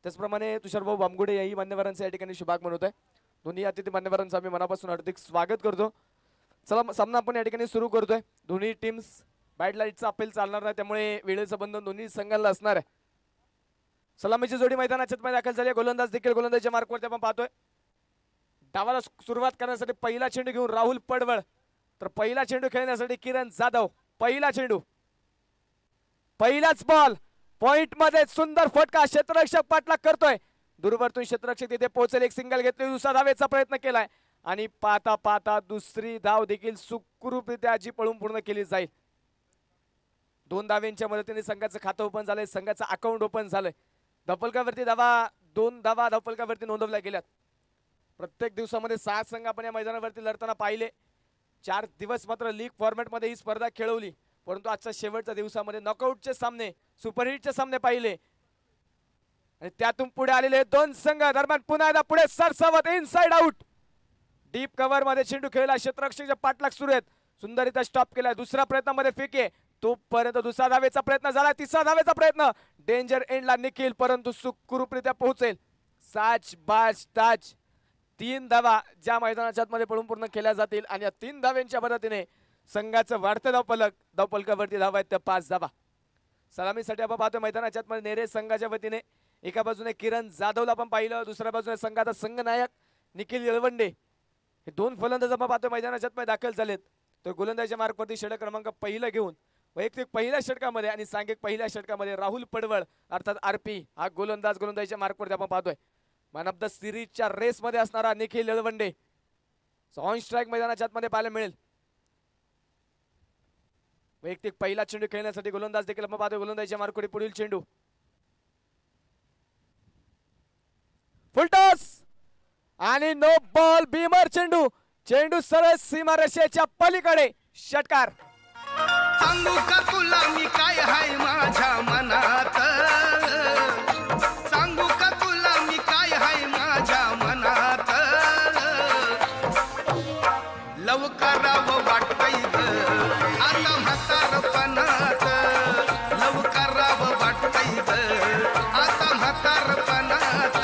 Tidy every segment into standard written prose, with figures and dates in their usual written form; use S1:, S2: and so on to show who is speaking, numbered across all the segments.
S1: त्याचप्रमाणे तुषारभाऊ बामगुडे याही मान्यवरांचे या ठिकाणी शुभागमन होत आहे. दोन्ही अतिथी मान्यवरांचं आम्ही मनापासून हार्दिक स्वागत करतो. चला सामना आपण या ठिकाणी सुरू करतोय. दोन्ही टीम्स बॅट लाईटचा अपील चालणार नाही, त्यामुळे वेळेचं बंधन दोन्ही संघाला असणार आहे. सलामीची जोडी मैदानाच्या आत दाखल झाली आहे. गोलंदाज देखील गोलंदाजीच्या मार्कवरती आपण पाहतोय. डावाला सुरुवात करण्यासाठी पहिला चेंडू घेऊन राहुल पडवळ, तर पहिला चेंडू खेळण्यासाठी किरण जाधव. पहिला चेंडू, पहिलाच बॉल पॉइंट मध्ये सुंदर फटका क्षेत्ररक्षक पाठलाग करतोय. दूरवरतून क्षेत्ररक्षक तिथे पोहोचेल. एक सिंगल घेतली, दुसरा धावेचा प्रयत्न केलाय आणि पाहता पाहता दुसरी धाव देखील सुखरूपरित्या जी पळून पूर्ण केली जाईल. 2 धावेंच्या मदतीने संघाचं खातं ओपन झालंय, संघाचं अकाउंट ओपन झालंय. धपलकावरती धावा 2 धावा धपलकावरती नोंदवल्या गेल्यात. प्रत्येक दिवसामध्ये 6 संघ आपण या मैदानावरती लढताना पाहिले. 4 दिवस मात्र लीग फॉर्मॅटमध्ये ही स्पर्धा खेळवली, परंतु आजच्या शेवटच्या दिवसामध्ये नॉकआउटचे सामने, सुपरहिटचे सामने पाहिले आणि त्यातून पुढे आलेले 2 संघ दरम्यान पुन्हा एकदा पुढे सरसावत इनसाइड आउट. डीप कव्हर मध्ये चेंडू खेळला, क्षेत्ररक्षकाचे पाठलाग सुरू आहेत. सुंदररित्या स्टॉप केलाय. दुसऱ्या प्रयत्नामध्ये फेके, तोपर्यंत दुसरा धावेचा प्रयत्न झाला, तिसरा धावेचा प्रयत्न डेंजर एंडला निखिल, परंतु सुखरूपरित्या पोहोचेल. साज बाज ताज 3 धावा ज्या मैदानाच्या आतमध्ये पळून पूर्ण केल्या जातील आणि या 3 धाव्यांच्या मदतीने संघाचं वाढतं धावफलकावरती धावा आहेत त्या 5 धावा. सलामीसाठी आपण पाहतोय मैदानाच्या आतमध्ये नेरे संघाच्या वतीने एका बाजूने किरण जाधवला आपण पाहिलं, दुसऱ्या बाजूने संघाचा संघनायक निखिल येळवंडे. हे 2 फलंदाज आपण पाहतोय मैदानाच्या आतमध्ये दाखल झालेत. तर गोलंदाजीच्या मार्कवरती षटक क्रमांक पहिला घेऊन वैयक्तिक पहिल्या षटकामध्ये आणि सांघिक पहिल्या षटकामध्ये राहुल पडवळ अर्थात आरपी हा गोलंदाजीच्या मार्कवरती आपण पाहतोय. मॅन ऑफ द सिरीजच्या रेस मध्ये असणारा निखिल येळवंडे ऑन स्ट्राईक मैदानाच्या आतमध्ये पाहायला मिळेल. वैयक्तिक पहिला चेंडू खेळण्यासाठी गोलंदाज देखील आपण पाहतोय. गोलंदाजीच्या मार्कवरती पुढील चेंडू फुलटॉस आणि नो बॉल. बीमर चेंडू, चेंडू सरळ सीमारेषेच्या पलीकडे. षटकार.
S2: सांगू का तुला मी काय हाय माझ्या मनात, सांगू का तुला मी काय हाय माझ्या मनात, लवकरावं वाटतंय आता म्हातारपणात, लवकरावं वाटतंय आता म्हातारपणात.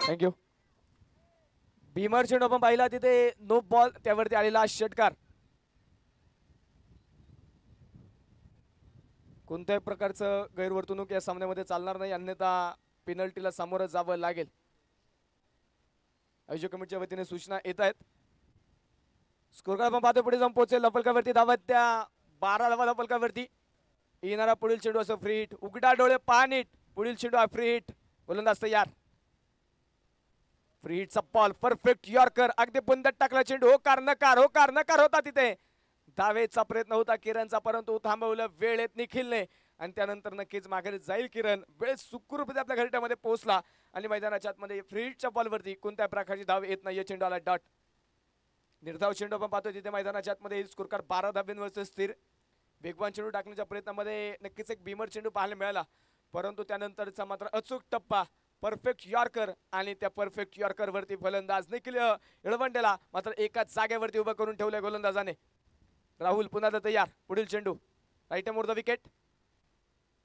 S1: थँक्यू. भीमर चेंडू आपण पाहिला, तिथे नो बॉल, त्यावरती आलेला षटकार. कोणत्याही प्रकारचं गैरवर्तणूक या सामन्यामध्ये चालणार नाही, अन्यथा पेनल्टीला सामोरं जावं लागेल. आयोजक कमिटीच्या वतीने सूचना येत आहेत. स्कोर कार्ड आपण पाहतो. पुढे जाऊन पोहोचेल लपलकावरती धावत त्या 12 धावा लपलकावरती. येणारा पुढील चेंडू असं फ्री हिट. उघडा डोळे पानीट. पुढील चेंडू हा फ्री हिट. गोलंदाज तयार. फ्री हिटचा बॉल परफेक्ट यॉर्कर. अगदी बुंदत टाकला चेंडू. होकार नकार होकार नकार होता तिथे. धावेचा प्रयत्न होता किरणचा, परंतु थांबवलं वेळेत निखिलने आणि त्यानंतर नक्कीच माघारी जाईल किरण. वेळ सुखरूपपणे आपल्या घरट्यामध्ये पोहोचला आणि मैदानाच्या आतमध्ये फ्री हिटच्या बॉलवरती कोणत्या प्रकारची धाव येत नाही. चेंडू आला डॉट. निर्धाव चेंडू आपण पाहतो तिथे मैदानाच्या आतमध्ये. स्कोर कार्ड 12 धाब्यांवरच स्थिर. वेगवान चेंडू टाकण्याच्या प्रयत्नामध्ये नक्कीच एक बीमर चेंडू पाहायला मिळाला, परंतु त्यानंतरचा मात्र अचूक टप्पा परफेक्ट यॉर्कर आणि त्या परफेक्ट यॉर्कर वरती फलंदाज निखिल येळवंडेला मात्र एकाच जागेवरती उभं करून ठेवलंय गोलंदाजाने. राहुल पुन्हा तयार. पुढील चेंडू राईट मोर द विकेट.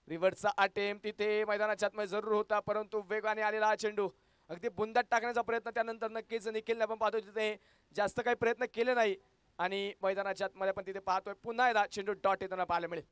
S1: रिव्हर्सचा अटेम्प्ट तिथे मैदानाच्या आतमध्ये जरूर होता, परंतु वेगाने आलेला हा चेंडू अगदी बुंदात टाकण्याचा प्रयत्न. त्यानंतर नक्कीच निखिलने आपण पाहतो तिथे जास्त काही प्रयत्न केले नाही आणि मैदानाच्या आतमध्ये आपण तिथे पाहतोय पुन्हा एकदा चेंडू डॉट येताना पाहायला मिळेल.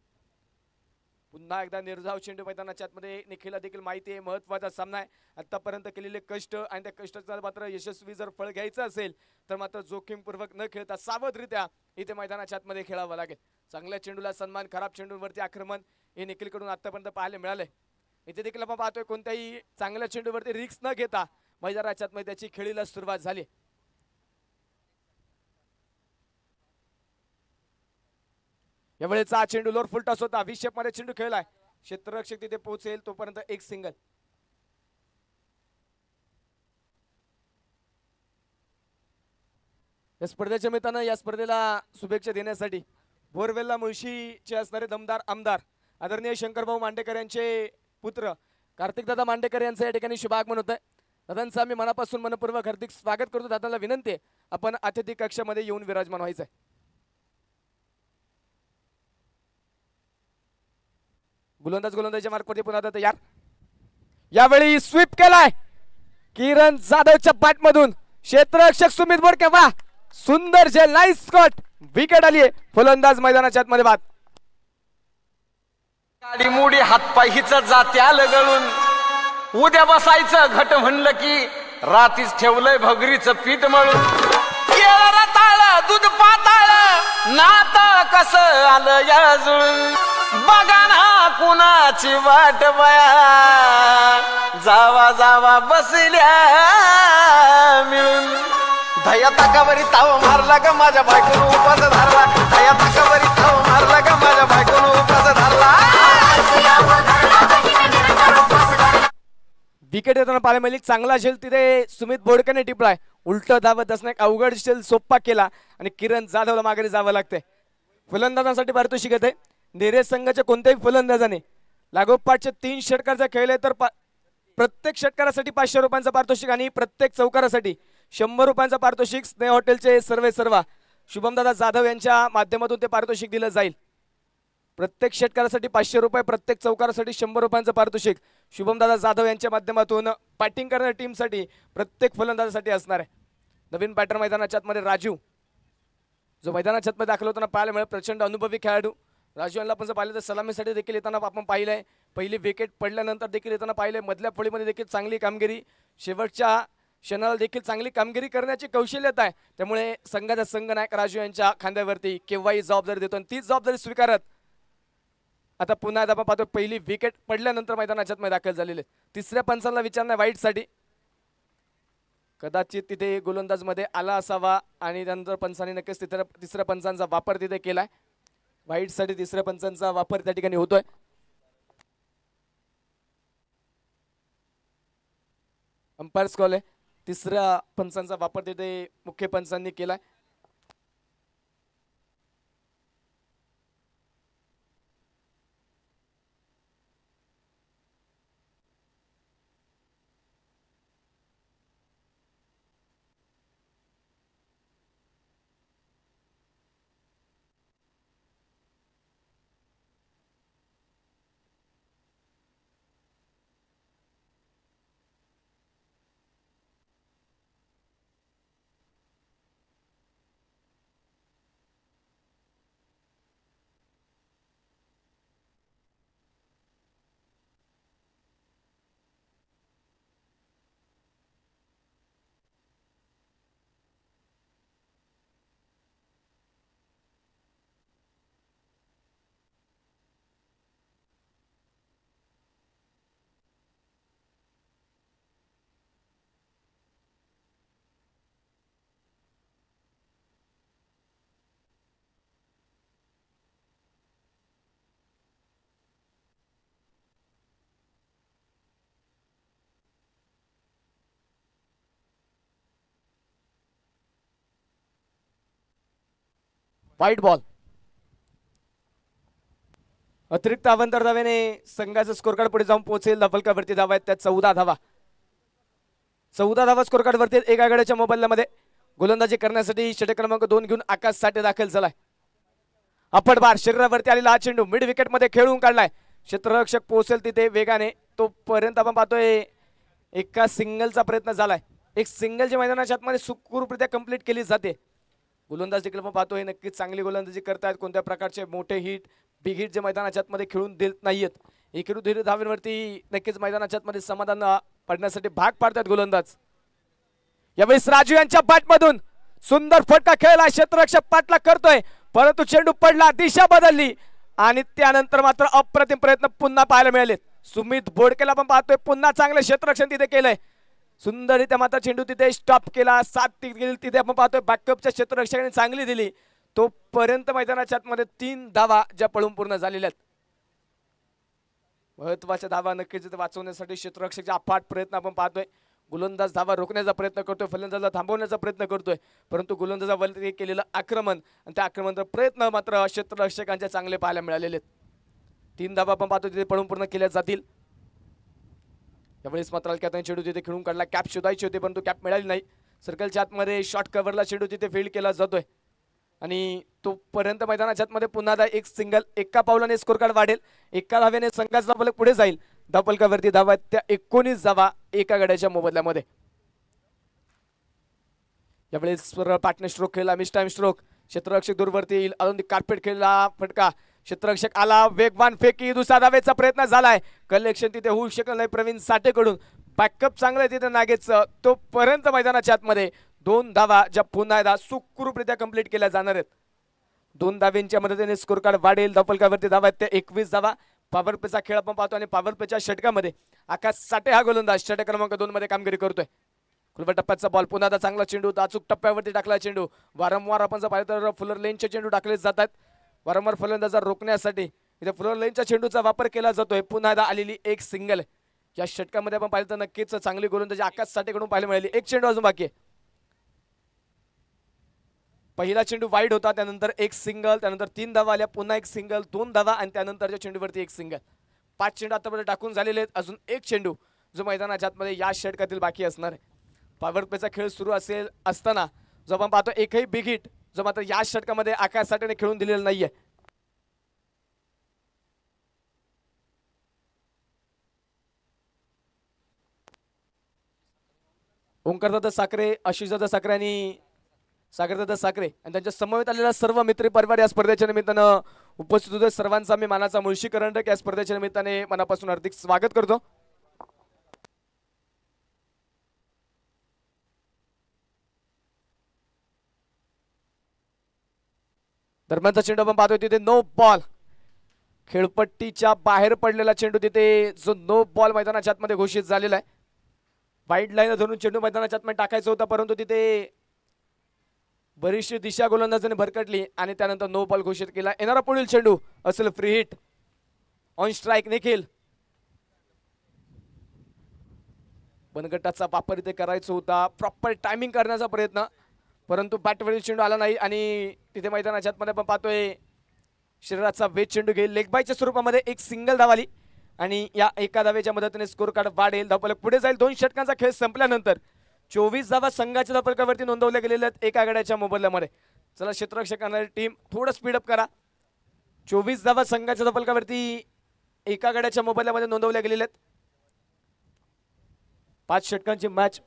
S1: पुन्हा एकदा निर्धाव चेंडू मैदानाच्या आतमध्ये. निखिलला देखील माहिती आहे महत्वाचा सामना आहे. आतापर्यंत केलेले कष्ट आणि त्या कष्टाचा मात्र यशस्वी जर फळ घ्यायचं असेल तर मात्र जोखीमपूर्वक न खेळता सावधरित्या इथे मैदानाच्या आतमध्ये खेळावं लागेल. चांगल्या चेंडूला सन्मान, खराब चेंडूवरती आक्रमण हे निखिलकडून आतापर्यंत पाहायला मिळालंय. इथे देखील आपण पाहतोय कोणत्याही चांगल्या चेंडूवरती रिस्क न घेता मैदानाच्या आतमध्ये त्याची खेळीला सुरुवात झाली. यावेळेचा चेंडू लोअर फुल टॉस होता. 20 शेप मध्ये चेंडू खेळलाय. क्षेत्ररक्षक तिथे पोहोचेल तोपर्यंत एक सिंगल. या स्पर्धेच्या मित्रांनो या स्पर्धेला शुभेच्छा देण्यासाठी बोरवेल्ला मुळशीचे असणारे दमदार आमदार आदरणीय शंकरभाऊ मांडेकर यांचे पुत्र कार्तिकदादा मांडेकर यांचं या ठिकाणी शुभागमन होत आहे. दादांचं आम्ही मनापासून मनपूर्वक हार्दिक स्वागत करतो. दादांना विनंती आहे आपण अतिथी कक्षामध्ये येऊन विराजमान व्हायचंय. गोलंदाजीच्या मार्कवरती पुन्हा तयार. यावेळी स्वीप केलाय किरण जाधवच्या बॅटमधून. क्षेत्ररक्षक सुमित बोडके वा सुंदर जे नाईस शॉट. विकेट आली आहे. फलंदाज मैदानाच्या आतमध्ये बाद.
S3: गाडी मुडी हातपाय हिच जात्या लगळून. उद्या बसायचं घट म्हणलं की रातीच ठेवलंय भगरीचं पीठ मळून. केळ रताळ दूध पाताळ नाताळ कसं आलं या जुळून. बघा ना कुणाची वाट बया जावा जावा बसल्या मिळून. धया ताकावरी ताव मारला ग माझ्या बायकोनं उपास धरला. धया ताकावरी ताव मारला ग माझ्या बायकोनं उपास धरला.
S1: विकेट येताना पाहायला मिळाली. चांगला झेल तिथे सुमित बोडकेने टिपलाय. उलट धावत असणं एक अवघड झेल सोप्पा केला आणि किरण जाधवला माघारी जावं लागतंय. फलंदाजांसाठी पारितोषिक येते. नेरे संघाच्या कोणत्याही फलंदाजाने लागोपाठचे 3 षटकार जर खेळले तर प्रत्येक षटकारासाठी 500 रुपयांचा पारितोषिक आणि प्रत्येक चौकारासाठी 100 रुपयांचा पारितोषिक स्नेह हॉटेलचे सर्वा शुभमदादा जाधव यांच्या माध्यमातून ते पारितोषिक दिलं जाईल. प्रत्येक षटकारासाठी 500 रुपये, प्रत्येक चौकारासाठी 100 रुपयांचं पारितोषिक शुभमदादा जाधव यांच्या माध्यमातून बॅटिंग करणाऱ्या टीमसाठी प्रत्येक फलंदाजासाठी असणार आहे. नवीन बॅटर मैदानाच्या आतमध्ये राजू जो मैदानाच्या आतमध्ये दाखल होताना पाहायला मिळेल. प्रचंड अनुभवी खेळाडू राजू यांना आपण जर पाहिलं तर सलामीसाठी देखील येताना आपण पाहिलंय. पहिली विकेट पडल्यानंतर देखील येताना पाहिलंय. मधल्या फळीमध्ये देखील चांगली कामगिरी, शेवटच्या क्षणाला देखील चांगली कामगिरी करण्याची कौशल्यता आहे. त्यामुळे संघाचा संघनायक राजू यांच्या खांद्यावरती केव्हाही जबाबदारी देतो आणि तीच जबाबदारी स्वीकारत आता पुन्हा आपण पाहतो पहिली विकेट पडल्यानंतर मैदानाच्या आतमध्ये दाखल झालेले. तिसऱ्या पंचांना विचारणा वाईटसाठी कदाचित तिथे गोलंदाज मध्ये आला असावा आणि त्यानंतर पंचांनी नक्कीच तिसऱ्या पंचांचा वापर तिथे केलाय. वाईटसाठी तिसऱ्या पंचांचा वापर त्या ठिकाणी होतोय. अंपायर्स कॉल आहे. तिसऱ्या पंचांचा वापर तिथे मुख्य पंचांनी केलाय. वाईट बॉल. अतिरिक्त अवंतर धावेने संघाचा स्कोर कार्ड पुढे जाऊन पोहोचेल. धबलकावरती धावा आहेत त्या 14 धावा. 14 धावा स्कोर कार्ड वरती. एका गड्याच्या मोबाईलमध्ये गोलंदाजी करण्यासाठी षटक क्रमांक 2 घेऊन आकाश साठे दाखल झालाय. अपडबार शरीरावरती आलेला हा चेंडू मिड विकेट मध्ये खेळून काढलाय. क्षेत्ररक्षक पोहोचेल तिथे वेगाने. तोपर्यंत आपण पाहतोय एका सिंगलचा प्रयत्न झालाय. एक सिंगल जे मैदानाच्या आतमध्ये सुखरूपरित्या कंप्लीट केली जाते. गोलंदाज देखील आपण पाहतोय नक्कीच चांगली गोलंदाजी करतायत. कोणत्या प्रकारचे मोठे हिट बिग हिट जे मैदानाच्या आतमध्ये खेळून देत नाहीयेत. एकेरू धीर धावेवरती नक्कीच मैदानाच्या आतमध्ये समाधान पडण्यासाठी भाग पाडतात गोलंदाज. यावेळेस राजू यांच्या बॅटमधून सुंदर फटका खेळला. क्षेत्ररक्षक पाठलाग करतोय परंतु चेंडू पडला. दिशा बदलली आणि त्यानंतर मात्र अप्रतिम प्रयत्न पुन्हा पाहायला मिळाले. सुमित बोडकेला आपण पाहतोय पुन्हा चांगले क्षेत्ररक्षण तिथे केलंय. सुंदररित्या मात्र चेंडू तिथे स्टॉप केला. 7 गेली तिथे आपण पाहतोय बॅकअपच्या क्षेत्ररक्षकाने चांगली दिली. तोपर्यंत मैदानाच्या आतमध्ये 3 धावा ज्या पळून पूर्ण झालेल्या आहेत. महत्वाच्या धावा नक्कीच वाचवण्यासाठी क्षेत्ररक्षकाचा अफाट प्रयत्न आपण पाहतोय. गोलंदाज धावा रोखण्याचा प्रयत्न करतोय, फलंदाजाला थांबवण्याचा प्रयत्न करतोय, परंतु गोलंदाजावरती केलेलं आक्रमण आणि त्या आक्रमणाचा प्रयत्न मात्र क्षेत्ररक्षकांचे चांगले पाहायला मिळालेले आहेत. 3 धावा आपण पाहतो तिथे पळून पूर्ण केल्या जातील. यावेळेस मात्र हलक्यात चेंडू तिथे खेळून काढला, कॅप शोधायची होती परंतु कॅप मिळाली नाही. सर्कलच्या आतमध्ये शॉर्ट कव्हरला चेंडू तिथे फील्ड केला जातोय आणि तोपर्यंत मैदानाच्या आतमध्ये पुन्हा एक सिंगल, एका पावलाने स्कोर कार्ड वाढेल, एका धाव्याने संघाचा फलक पुढे जाईल. धावफलकावरती धावा त्या 19 धावा एका गड्याच्या मोबदल्यामध्ये. यावेळेस पार्टनर स्ट्रोक खेळला, मिस टाइम स्ट्रोक, क्षेत्ररक्षक दूरवरती येईल, अजून कार्पेट खेळला, फटका, क्षेत्ररक्षक आला, वेगवान फेकी, दुसरा धावेचा प्रयत्न झालाय, कलेक्शन तिथे होऊ शकलं नाही प्रवीण साठेकडून. बॅकअप चांगलं तिथे नागेचं, तोपर्यंत मैदानाच्या आतमध्ये 2 धावा ज्या पुन्हा एकदा सुखरूपरित्या कंप्लीट केल्या जाणार आहेत. 2 धाव्यांच्या मदतीने स्कोर कार्ड वाढेल. धावफलकावरती धावा आहेत त्या 21 धावा. पॉवर प्लेचा खेळ आपण पाहतो आणि पॉवर प्लेच्या षटकामध्ये आकाश साठे हा गोलंदाज षटक क्रमांक 2 मध्ये कामगिरी करतोय. खुलवा टप्प्याचा बॉल, पुन्हा एकदा चांगला चेंडू, अचूक टप्प्यावरती टाकला चेंडू. वारंवार आपण जर पाहिलं तर फुलर लेनचे चेंडू टाकले जातात, वारंवार फलंदाजा रोखण्यासाठी इथे फुलर लेनच्या चेंडूचा वापर केला जातोय. पुन्हा एकदा आलेली एक सिंगल या षटकामध्ये आपण पाहिलं तर नक्कीच चांगली गोलंदाजी आकाश साठेकडून पाहायला मिळाली. एक चेंडू अजून बाकी आहे. पहिला चेंडू वाईड होता, त्यानंतर एक सिंगल, त्यानंतर 3 धावा आल्या, पुन्हा एक सिंगल, 2 धावा आणि त्यानंतरच्या चेंडूवरती एक सिंगल. 5 चेंडू आतापर्यंत टाकून झालेले आहेत. अजून एक चेंडू जो मैदानाच्या आतमध्ये या षटकातील बाकी असणार आहे. पॉवर प्लेचा खेळ सुरू असताना जो आपण पाहतो एकही बिग हिट जो मात्र या षटकामध्ये आकाश साठेने खेळून दिलेला नाहीये. ओंकारदादा साखरे, आशिषदादा साखरे आणि सागरदादा साखरे आणि त्यांच्या समवेत आलेला सर्व मित्र परिवार या स्पर्धेच्या निमित्तानं उपस्थित होते. सर्वांचा मी मानाचा मुळशी करंडक या स्पर्धेच्या निमित्ताने मनापासून हार्दिक स्वागत करतो. दरम्यानचा चेंडू आपण पाहतोय तिथे नो बॉल, खेळपट्टीच्या बाहेर पडलेला चेंडू तिथे जो नो बॉल मैदानाच्या आतमध्ये घोषित झालेला आहे. वाईड लाईन धरून चेंडू मैदानाच्या आतमध्ये टाकायचा होता परंतु तिथे बरीचशी दिशा गोलंदाजाने भरकटली आणि त्यानंतर नो बॉल घोषित केला. येणारा पुढील चेंडू असेल free hit, on strike Nikhil. बनगटाचा वापर इथे करायचा होता, प्रॉपर टायमिंग करण्याचा प्रयत्न, परंतु बॅटवरील चेंडू आला नाही आणि तिथे मैदानाच्या आतमध्ये आपण पाहतोय शरीराचा वेध चेंडू घेईल. लेग बायच्या स्वरूपामध्ये एक सिंगल धाव आली आणि या एका धावेच्या मदतीने स्कोर कार्ड वाढेल, धावफलक पुढे जाईल. 2 षटकांचा खेळ संपल्यानंतर 24 धावा संघाच्या धावफलकावरती नोंदवल्या गेलेल्या आहेत एका गड्याच्या मोबदल्यामध्ये. चला क्षेत्ररक्षकांना टीम थोडं स्पीडअप करा. 24 धावा संघाच्या धावफलकावरती एका गड्याच्या मोबदल्यामध्ये नोंदवल्या गेलेल्या आहेत. 5 षटकांची मॅच.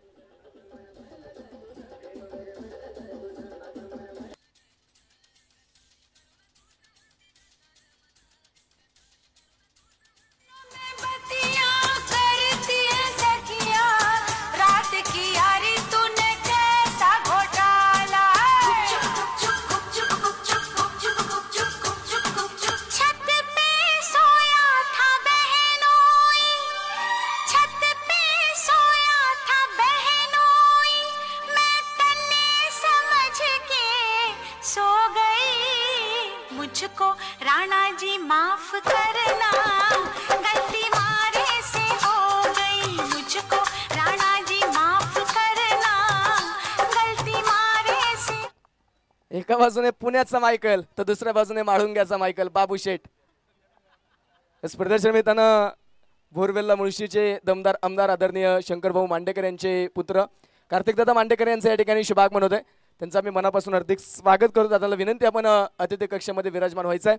S4: मुझको राणा जी माफ करना, गलती मारे से हो गई, मुझको राणा जी माफ करना, गलती मारे से.
S1: एका बाजूने पुण्याचा मायकल तर दुसऱ्या बाजूने माळुंग्याचा मायकल बाबू शेठ. स्पर्धेच्या निमित्तानं भोरवेल्ला मुळशीचे दमदार आमदार आदरणीय शंकरभाऊ मांडेकर यांचे पुत्र कार्तिकदादा मांडेकर यांचे या ठिकाणी शुभागमन होत आहे. त्यांचा मी मनापासून हार्दिक स्वागत करतो. दादाला विनंती आपण अतिथी कक्षामध्ये विराजमान व्हायचं आहे.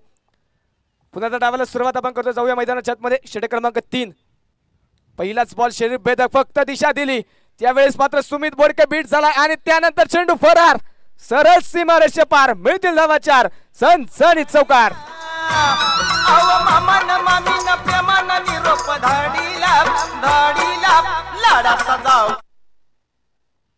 S1: पुन्हा त्या डावाला सुरुवात आपण करतो. जाऊया मैदानाच्या आतमध्ये. षटक क्रमांक 3. पहिलाच बॉल शरीफ बेदक फक्त दिशा दिली, त्यावेळेस मात्र सुमित बोरके बीट झाला आणि त्यानंतर चेंडू फरार, सरळ सीमारेषे पार, मिळतील धावा 4. सनसनीत चौकार.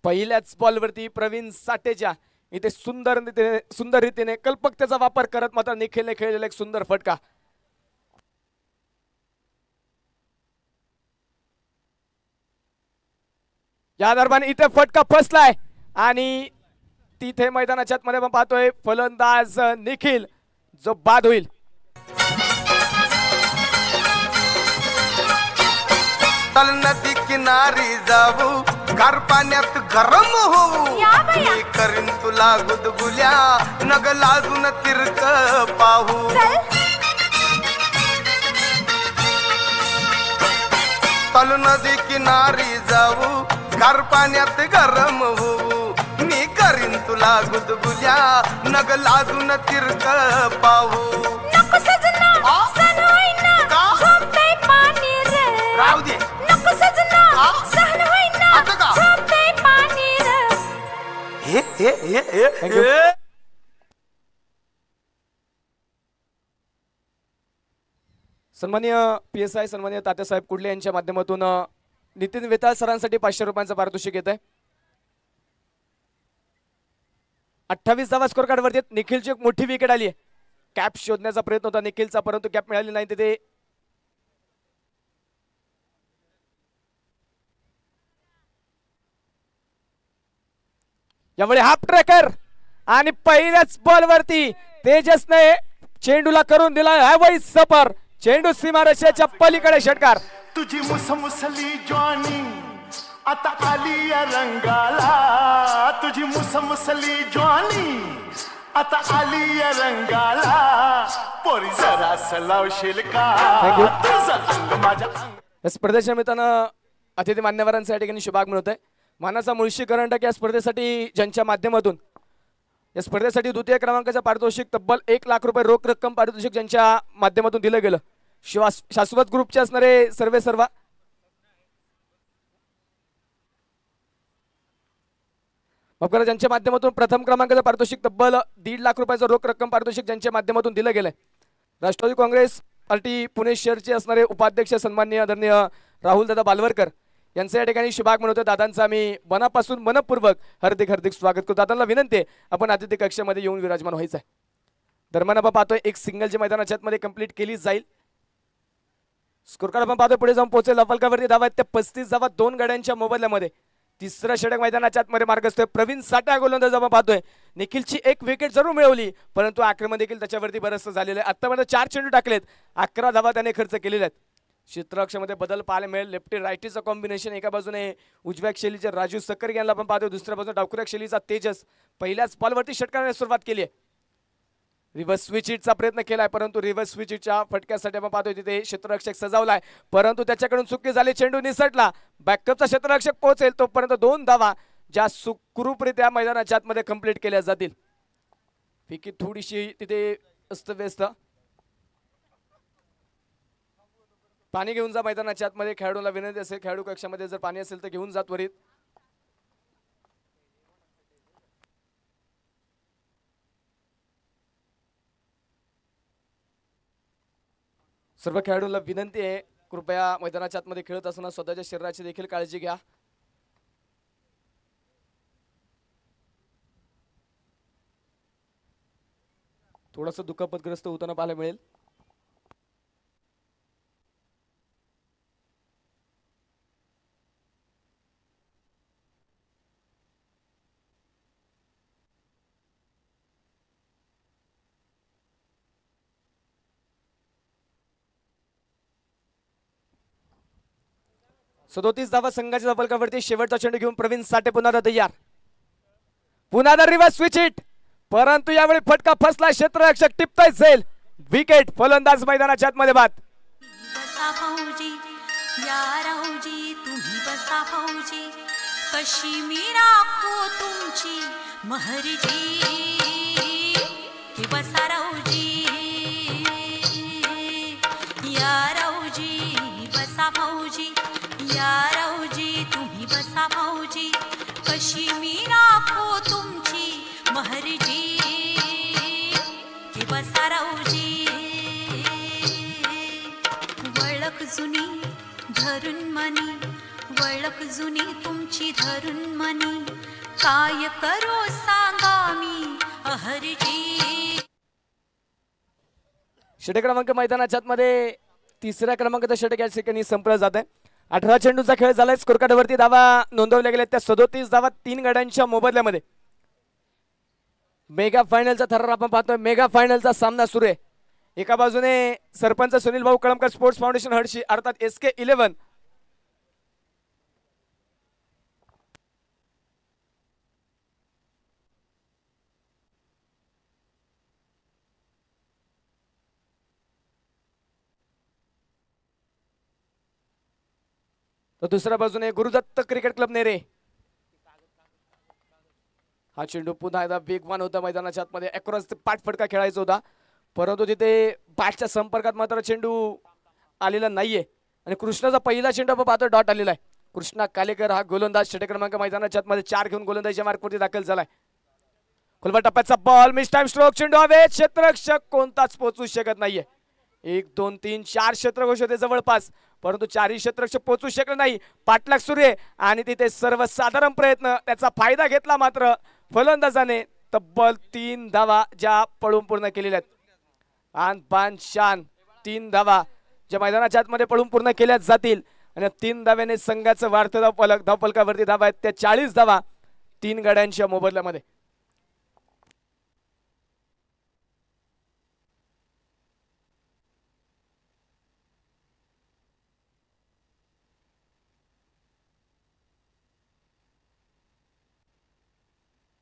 S1: पहिल्याच बॉलवरती प्रवीण साठेच्या इथे सुंदर रीतीने कल्पकतेचा वापर करत मात्र निखिलने खेळलेला एक सुंदर फटका. या दरम्यान इथे फटका फसलाय आणि तिथे मैदानाच्या आतमध्ये आपण पाहतोय फलंदाज निखिल जो बाद होईल.
S2: नदी किनारी जाऊ, गार पाण्यात गरम होऊ, मी करीन तुला गुदगुल्या, नग लाजून तिरक पाहू. चालू नदी किनारी जाऊ, गार पाण्यात गरम होऊ, मी करीन तुला गुदगुल्या, नग लाजून तिरक पाहू.
S4: नको सजना सहन होईना, झोपतंय पाणी रे.
S2: राहू दे.
S4: नको सजना सहन होईना,
S2: आता का?
S4: झोपतंय पाणी रे.
S1: Thank you. सन्माननीय PSI सन्माननीय तात्यासाहेब कुडले यांच्या माध्यमातून नितीन वेताळ सरांसाठी 500 रुपयांचं पारितोषिक येत आहे. 28 धावा स्कोर कार्ड वरती. निखिलची एक मोठी विकेट आली आहे. कॅप शोधण्याचा प्रयत्न होता निखिलचा, परंतु कॅप मिळाली नाही. तिथे यामुळे हाफ ट्रॅकर आणि पहिल्याच बॉल वरती तेजसने चेंडूला करून दिला हवाई सफर. चेंडू सीमारेषेच्या पलीकडे षटकार.
S5: तुझी मुसमुसली ज्वानी आता आली या रंगाला, तुझी मुसमुसली ज्वानी आता आली या रंगाला, पोरी जरा सलावशील का तुझं अंग माझ्या अंग.
S1: या स्पर्धेच्या निमित्तानं अतिथी मान्यवरांसाठी या ठिकाणी शुभाग मिळतोय. मानाचा मुळशी करंडक या स्पर्धेसाठी ज्यांच्या माध्यमातून या स्पर्धेसाठी द्वितीय क्रमांकाचं पारितोषिक तब्बल 1 लाख रुपये रोख रक्कम पारितोषिक ज्यांच्या माध्यमातून दिलं गेलं. शाश्वत ग्रुपचे असणारे सर्व मग ज्यांच्या माध्यमातून प्रथम क्रमांकाचं पारितोषिक तब्बल 1.5 लाख रुपयाचं रोख रक्कम पारितोषिक ज्यांच्या माध्यमातून दिलं गेलंय. राष्ट्रवादी काँग्रेस पार्टी पुणे शहरचे असणारे उपाध्यक्ष सन्माननीय आदरणीय राहुल दादा बालवरकर यांचं या ठिकाणी शुभाग म्हणतोय. दादांचं आम्ही मनापासून मनपूर्वक हार्दिक हार्दिक स्वागत करतो. दादांना विनंती आहे आपण अतिथी कक्षामध्ये येऊन विराजमान व्हायचं आहे. दरम्यान आपण पाहतोय एक सिंगलची मैदानाच्या आतमध्ये कंप्लीट केली जाईल. स्कोर कार्ड आपण पाहतोय पुढे जाऊन पोहोचेल. लफलकावरती धावा आहेत त्या 35 धावा 2 गाड्यांच्या मोबदल्यामध्ये. तिसरं षटक मैदानाच्या आतमध्ये मार्गस्थ प्रवीण साठा गोलंदाज आपण पाहतोय. निखिलची एक विकेट जरूर मिळवली, परंतु आक्रमण देखील त्याच्यावरती बरंचसं झालेलं आहे. आतापर्यंत 4 चेंडू टाकलेत, 11 धावा त्याने खर्च केलेले आहेत. क्षेत्ररक्षणामध्ये बदल पाहायला मिळेल. लेफ्टी रायटीचं कॉम्बिनेशन. एका बाजूने उजव्या शैलीचे राजू सक्कर यांना आपण पाहतोय, दुसऱ्या बाजूने डावखुऱ्या शैलीचा तेजस पहिल्याच बॉलवरती षटकाराने सुरुवात केली आहे. रिव्हर्स स्विच हिटचा प्रयत्न केलाय, परंतु रिव्हर्स स्विच हिटच्या फटक्यासाठी आपण पाहतोय तिथे क्षेत्ररक्षक सजावलाय, परंतु त्याच्याकडून चुकी झाली. चेंडू निसटला. बॅकअपचा क्षेत्ररक्षक पोहोचेल तोपर्यंत 2 धावा ज्या सुखरूपरित्या मैदानाच्या आतमध्ये कंप्लीट केल्या जातील. फिकी थोडीशी तिथे अस्तव्यस्त. पाणी घेऊन जा मैदानाच्या आतमध्ये. खेळाडूला विनंती असेल खेळाडू कक्षामध्ये जर पाणी असेल तर घेऊन जा त्वरित. सर्व खेळाडूंना विनंती आहे कृपया मैदानाच्या आतमध्ये खेळत असताना स्वतःच्या शरीराची देखील काळजी घ्या. थोडंसं दुखापतग्रस्त होताना पाहायला मिळेल. सदोतीस धावा संघाच्या फलकावरती. शेवटचा चेंडू घेऊन प्रवीण साठे पुन्हा तयार. पुन्हा रिव्हर्स स्विच हिट, परंतु यावेळी फटका फसला. क्षेत्ररक्षक टिपताय जाईल. विकेट. फलंदाज मैदानाच्या आतमध्ये बाद.
S4: बसा फौजी या राऊजी, तुम्ही बसा फौजी, कशी मी राखो तुमची महरजी. की बसा राऊजी या राऊजी, बसा फौजी या राऊजी, तुम्ही बसा फौजी, कशी मी राखो तुमची महरजी. की बसा राऊजी. वळख जुनी धरून मनी, वळख जुनी तुमची धरून मनी, काय करो सांगा मी अहरजी.
S1: षटक क्रमांक मैदानाच्या आतमध्ये तिसऱ्या क्रमांकाचा षटक या सेकंदी संपला जात आहे. 18 चेंडूचा खेळ झालाय. स्कोर कार्डवरती धावा नोंदवल्या गेल्या त्या 37 धावा 3 गाड्यांच्या मोबदल्यामध्ये. मेगा फायनलचा थरार आपण पाहतोय. मेगा फायनलचा सामना सुरू आहे. एका बाजूने सरपंच सुनील भाऊ कळमकर स्पोर्ट्स फाउंडेशन हडशी अर्थात SK11, तर दुसऱ्या बाजूने गुरुदत्त क्रिकेट क्लब नेरे, हा चेंडू पुन्हा एकदा वेगवान होता मैदानाच्या आतमध्ये, अक्रॉस पाठ फटका खेळायचा होता, परंतु तिथे बॅटच्या संपर्कात मात्र चेंडू आलेला नाहीये आणि कृष्णाचा पहिला चेंडू आपण पाहतो डॉट आलेला आहे. कृष्णा कालेकर हा गोलंदाज षटक क्रमांक मैदानाच्या आतमध्ये 4 घेऊन गोलंदाजीच्या मार्कवरती दाखल झालाय. खुलबा टप्प्याचा बॉल, मिस टाइम स्ट्रोक, चेंडू हवेत, क्षेत्ररक्षक कोणताच पोहोचू शकत नाहीये. 1 2 3 4 क्षेत्ररक्षक होते जवळपास, परंतु 4ही क्षेत्ररक्षक पोहोचू शकले नाही. पाठलाग सुरू आहे आणि तिथे सर्वसाधारण प्रयत्न, त्याचा फायदा घेतला मात्र फलंदाजाने. तब्बल 3 धावा ज्या पळून पूर्ण केलेल्या आहेत. आन बान शान 3 धावा ज्या मैदानाच्या आतमध्ये पळून पूर्ण केल्या जातील आणि 3 धाव्याने संघाचं वाढतं धावफलकावरती धावा आहेत त्या 40 धावा 3 गड्यांच्या मोबदल्यामध्ये.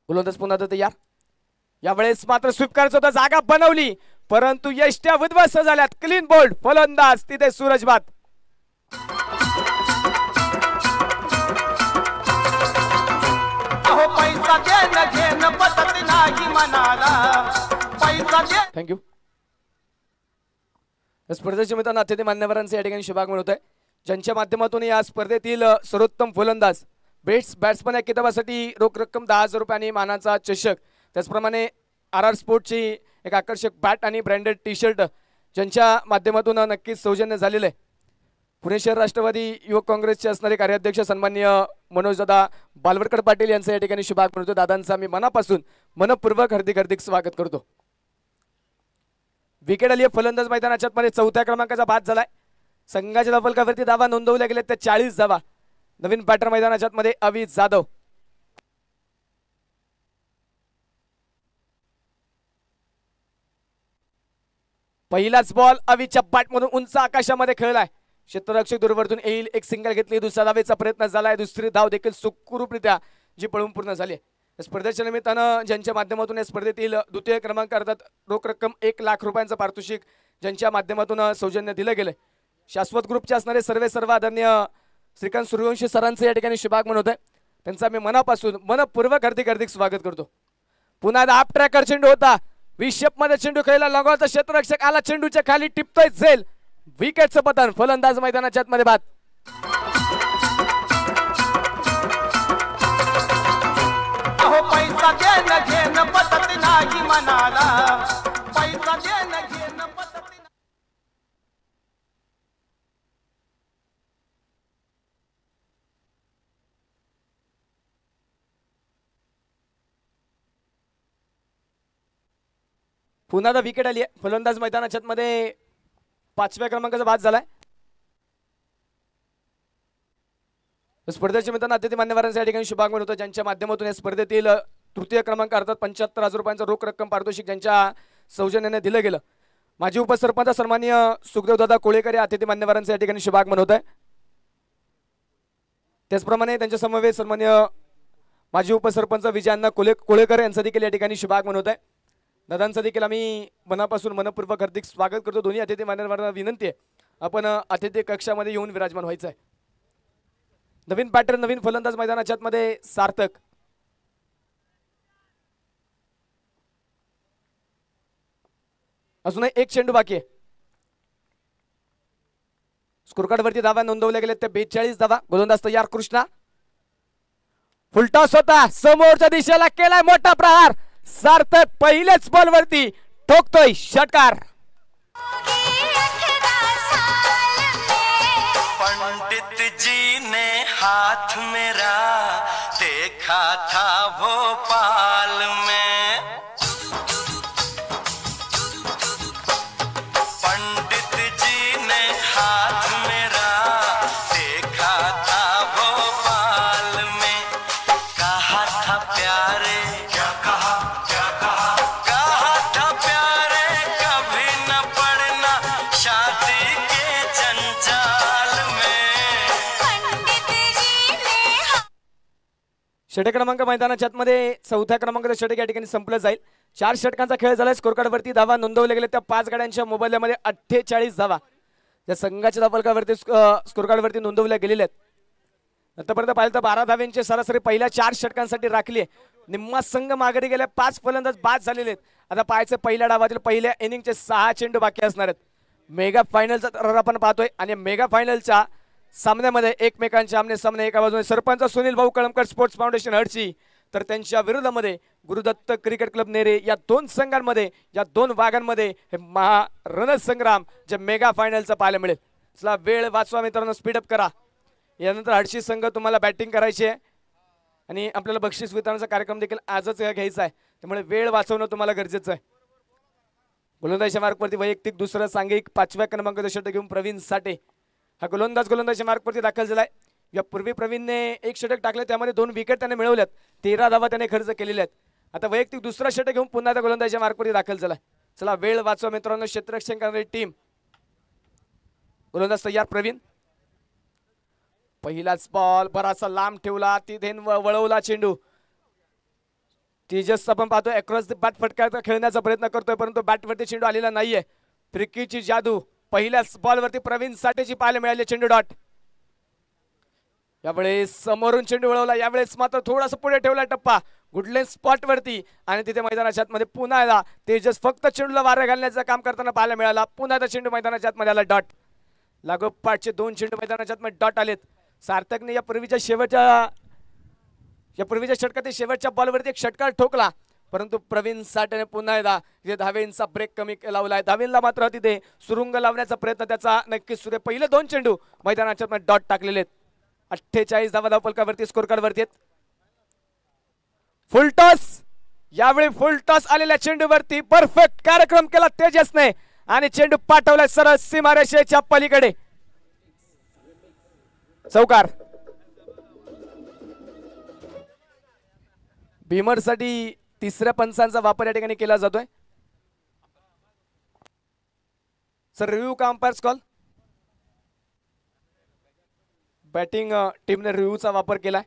S1: गोलंदाज पुन्हा तयार, यावेळेस मात्र स्वीप करायचं होतं, जागा बनवली परंतु यष्ट्या उद्ध्वस्त झाल्यात. क्लीन बोल्ड फलंदाज तिथे सूरजबाद.
S2: अहो पैसा देणं घेणं पटत नाही मनाला, पैसा दे.
S1: थँक्यू. स्पर्धेच्या मित्रांनो अतिथी मान्यवरांचे या ठिकाणी शुभागमन होत आहे, ज्यांच्या माध्यमातून या स्पर्धेतील सर्वोत्तम फलंदाज, बेस्ट बॅट्समन या किताबासाठी रोख रक्कम 10,000 रुपये आणि मानाचा चषक, त्याचप्रमाणे RR स्पोर्टची एक आकर्षक बॅट आणि ब्रँडेड टी शर्ट ज्यांच्या माध्यमातून नक्कीच सौजन्य झालेलं आहे. पुणे शहर राष्ट्रवादी युवक काँग्रेसचे असणारे कार्याध्यक्ष सन्माननीय मनोजदादा बालवडकर पाटील यांचं या ठिकाणी शुभागमन होतं. दादांचा मी मनापासून मनपूर्वक हार्दिक स्वागत करतो. विकेट आली फलंदाज मैदानाच्या मध्ये 4थ्या क्रमांकाचा बाद झालाय. संघाच्या धावफलकावरती धावा नोंदवल्या गेल्या त्या 40 धावा. नवीन बॅटर मैदानाच्या मध्ये अविज जाधव. पहिलाच बॉल अविजच्या बॅटमधून उंच आकाशामध्ये खेळलाय. क्षेत्ररक्षक दूरवरतून येईल, एक सिंगल घेतली, दुसऱ्या धावेचा प्रयत्न झालाय, दुसरी धाव देखील सुखरूपरित्या जी पळून पूर्ण झाली. स्पर्धेच्या निमित्तानं ज्यांच्या माध्यमातून या स्पर्धेतील द्वितीय क्रमांक अर्थात रोख रक्कम 1 लाख रुपयांचं पारितोषिक ज्यांच्या माध्यमातून सौजन्य दिलं गेलंय, शाश्वत ग्रुपचे असणारे सर्व आदरणीय श्रीकांत सूर्यवंशी सरांचं या ठिकाणी शुभागमन होत आहे. त्यांचा मी मनापासून मनपूर्वक हार्दिक स्वागत करतो. पुन्हा आप ट्रॅकर चेंडू होता, विशेप मध्ये चेंडू खेळला, लगावता क्षेत्ररक्षक आला, चेंडूच्या खाली टिपतोय झेल, विकेटचं पतन, फलंदाज मैदानाच्या आतमध्ये बाद.
S2: अहो पैसा देणं घेणं पटत नाही मनाला, पैसा देणं घेणं पटत नाही.
S1: पुन्हा एकदा विकेट आली आहे. फलंदाज मैदानाच्या मध्ये 5व्या क्रमांकाचा बाद झालाय. स्पर्धेच्या मित्रांनो अतिथी मान्यवरांच्या ठिकाणी शुभागमन होतं, ज्यांच्या माध्यमातून या स्पर्धेतील तृतीय क्रमांक अर्थात 75,000 रुपयांचं रोख रक्कम पारितोषिक ज्यांच्या सौजन्याने दिलं गेलं. माजी उपसरपंच सन्माननीय सुखदेवदादा कोळेकर या अतिथी मान्यवरांच्या या ठिकाणी शुभागमन होत आहे. त्याचप्रमाणे त्यांच्या समवेत सन्माननीय माजी उपसरपंच विजयांना कोळेकर यांचं देखील या ठिकाणी शुभागमन होत आहे. दादांचं देखील आम्ही मनापासून मनपूर्वक हार्दिक स्वागत करतो. दोन्ही अतिथी मान्यवरांना विनंती आहे आपण अतिथी कक्षामध्ये येऊन विराजमान व्हायचं आहे. नवीन बॅटर नवीन फलंदाज मैदानाच्या मध्ये सार्थक. अजूनही एक चेंडू बाकी आहे. स्कोरकार्ड वरती धावा नोंदवल्या गेल्या त्या 42 धावा. गोलंदाज तयार कृष्णा. फुलटॉस होता, समोरच्या दिशेला केलाय मोठा प्रहार. सार्थक पहिल्याच बॉल वरती ठोकतोय षटकार.
S2: पंडित जी ने हाथ मेरा देखा था भोपाल में, पंडित जी ने हाथ मेरा देखा था भोपाल में, कहा था प्यारे, क्या कहा था प्यारे, कभी न पड़ना शादी के जंजाल में.
S1: षटक क्रमांक मैदानाच्या मध्ये 4थ्या क्रमांकाचं षटक या ठिकाणी संपलं जाईल. 4 षटकांचा खेळ झालाय. स्कोरकार्ड वरती धावा नोंदवल्या गेल्या त्या 5 गाड्यांच्या मोबाईलमध्ये 48 धावा त्या संघाच्या धावफलकावरती स्कोरकार्ड वरती नोंदवल्या गेलेल्या आहेत. आतापर्यंत पाहिलं तर 12 धाव्यांची सरासरी पहिल्या 4 षटकांसाठी राखली आहे. निम्मा संघ माघारी गेल्या, 5 फलंदाज बाद झालेले आहेत. आता पाहायचं पहिल्या डावातील पहिल्या इनिंगचे 6 चेंडू बाकी असणार आहेत. मेगा फायनलचा तर आपण पाहतोय आणि मेगा फायनलच्या सामन्यामध्ये एकमेकांचे आमने सामने. एका बाजूने सरपंच सुनील भाऊ कळमकर स्पोर्ट्स फाउंडेशन हडशी, तर त्यांच्या विरोधामध्ये गुरुदत्त क्रिकेट क्लब नेरे. या 2 संघांमध्ये, या 2 भागांमध्ये हे रणसंग्राम जे मेगा फायनलचा पाहायला मिळेल. चला वेळ वाचवा मित्रांनो, स्पीडअप करा. यानंतर हडशी संघ तुम्हाला बॅटिंग करायची आहे आणि आपल्याला बक्षीस वितरणाचा कार्यक्रम देखील आजच घ्यायचा आहे, त्यामुळे वेळ वाचवणं तुम्हाला गरजेचं आहे. गोलंदाजी मार्कवरती वैयक्तिक दुसरं सांघिक 5व्या क्रमांकाचं षटक घेऊन प्रवीण साठे हा गोलंदाजी मार्कवरती दाखल झालाय. यापूर्वी प्रवीणने 1 षटक टाकले, त्यामध्ये 2 विकेट त्याने मिळवल्यात, 13 धावा त्याने खर्च केलेल्या आहेत. आता वैयक्तिक दुसरा षटक घेऊन पुन्हा त्या गोलंदाजी मार्कवरती दाखल झालाय. चला वेळ वाचवा मित्रांनो. क्षेत्ररक्षण करणारी टीम. गोलंदाज तयार प्रवीण. पहिलाच बॉल बराचसा लांब ठेवला, तिथे वळवला चेंडू. तेजस आपण पाहतोय अक्रॉस द बॅट फटकायचा खेळण्याचा प्रयत्न करतोय, परंतु बॅटवरती चेंडू आलेला नाहीये. फ्रिकीची जादू पहिल्याच बॉलवरती प्रवीण साठेची पाहायला मिळाली. चेंडू डॉट. यावेळेस समोरून चेंडू वळवला, यावेळेस मात्र थोडासा पुढे ठेवला टप्पा गुडलेन स्पॉट वरती आणि तिथे मैदानाच्या आतमध्ये पुन्हा आला. तेजस फक्त चेंडूला वारा घालण्याचं काम करताना पाहायला मिळाला. पुन्हा त्या चेंडू मैदानाच्या आतमध्ये आला. डॉट. लागोपाठचे 2 चेंडू मैदानाच्या आतमध्ये डॉट आलेत. सार्थकने यापूर्वीच्या षटकातील शेवटच्या बॉलवरती एक षटकार ठोकला, परंतु प्रवीण साठेने पुन्हा एकदा तिथे धावेंचा ब्रेक कमी लावलाय. धावेंना मात्र तिथे सुरुंग लावण्याचा प्रयत्न त्याचा नक्कीच सुरू आहे. पहिले 2 चेंडू मैदानाच्या डॉट टाकलेले आहेत. 48 धावा धावफलकावरती स्कोर कार्ड वरती आहेत. फुल टॉस. यावेळी फुल टॉस आलेल्या चेंडूवरती परफेक्ट कार्यक्रम केला तेजसने आणि चेंडू पाठवलाय सरळ सीमारेषेच्या पलीकडे. चौकार. भीमरसाठी 3ऱ्या पंचांचा वापर या ठिकाणी केला जातोय. सर रिव्ह्यू का अंपायर्स कॉल? बॅटिंग टीमने रिव्ह्यूचा वापर केलाय.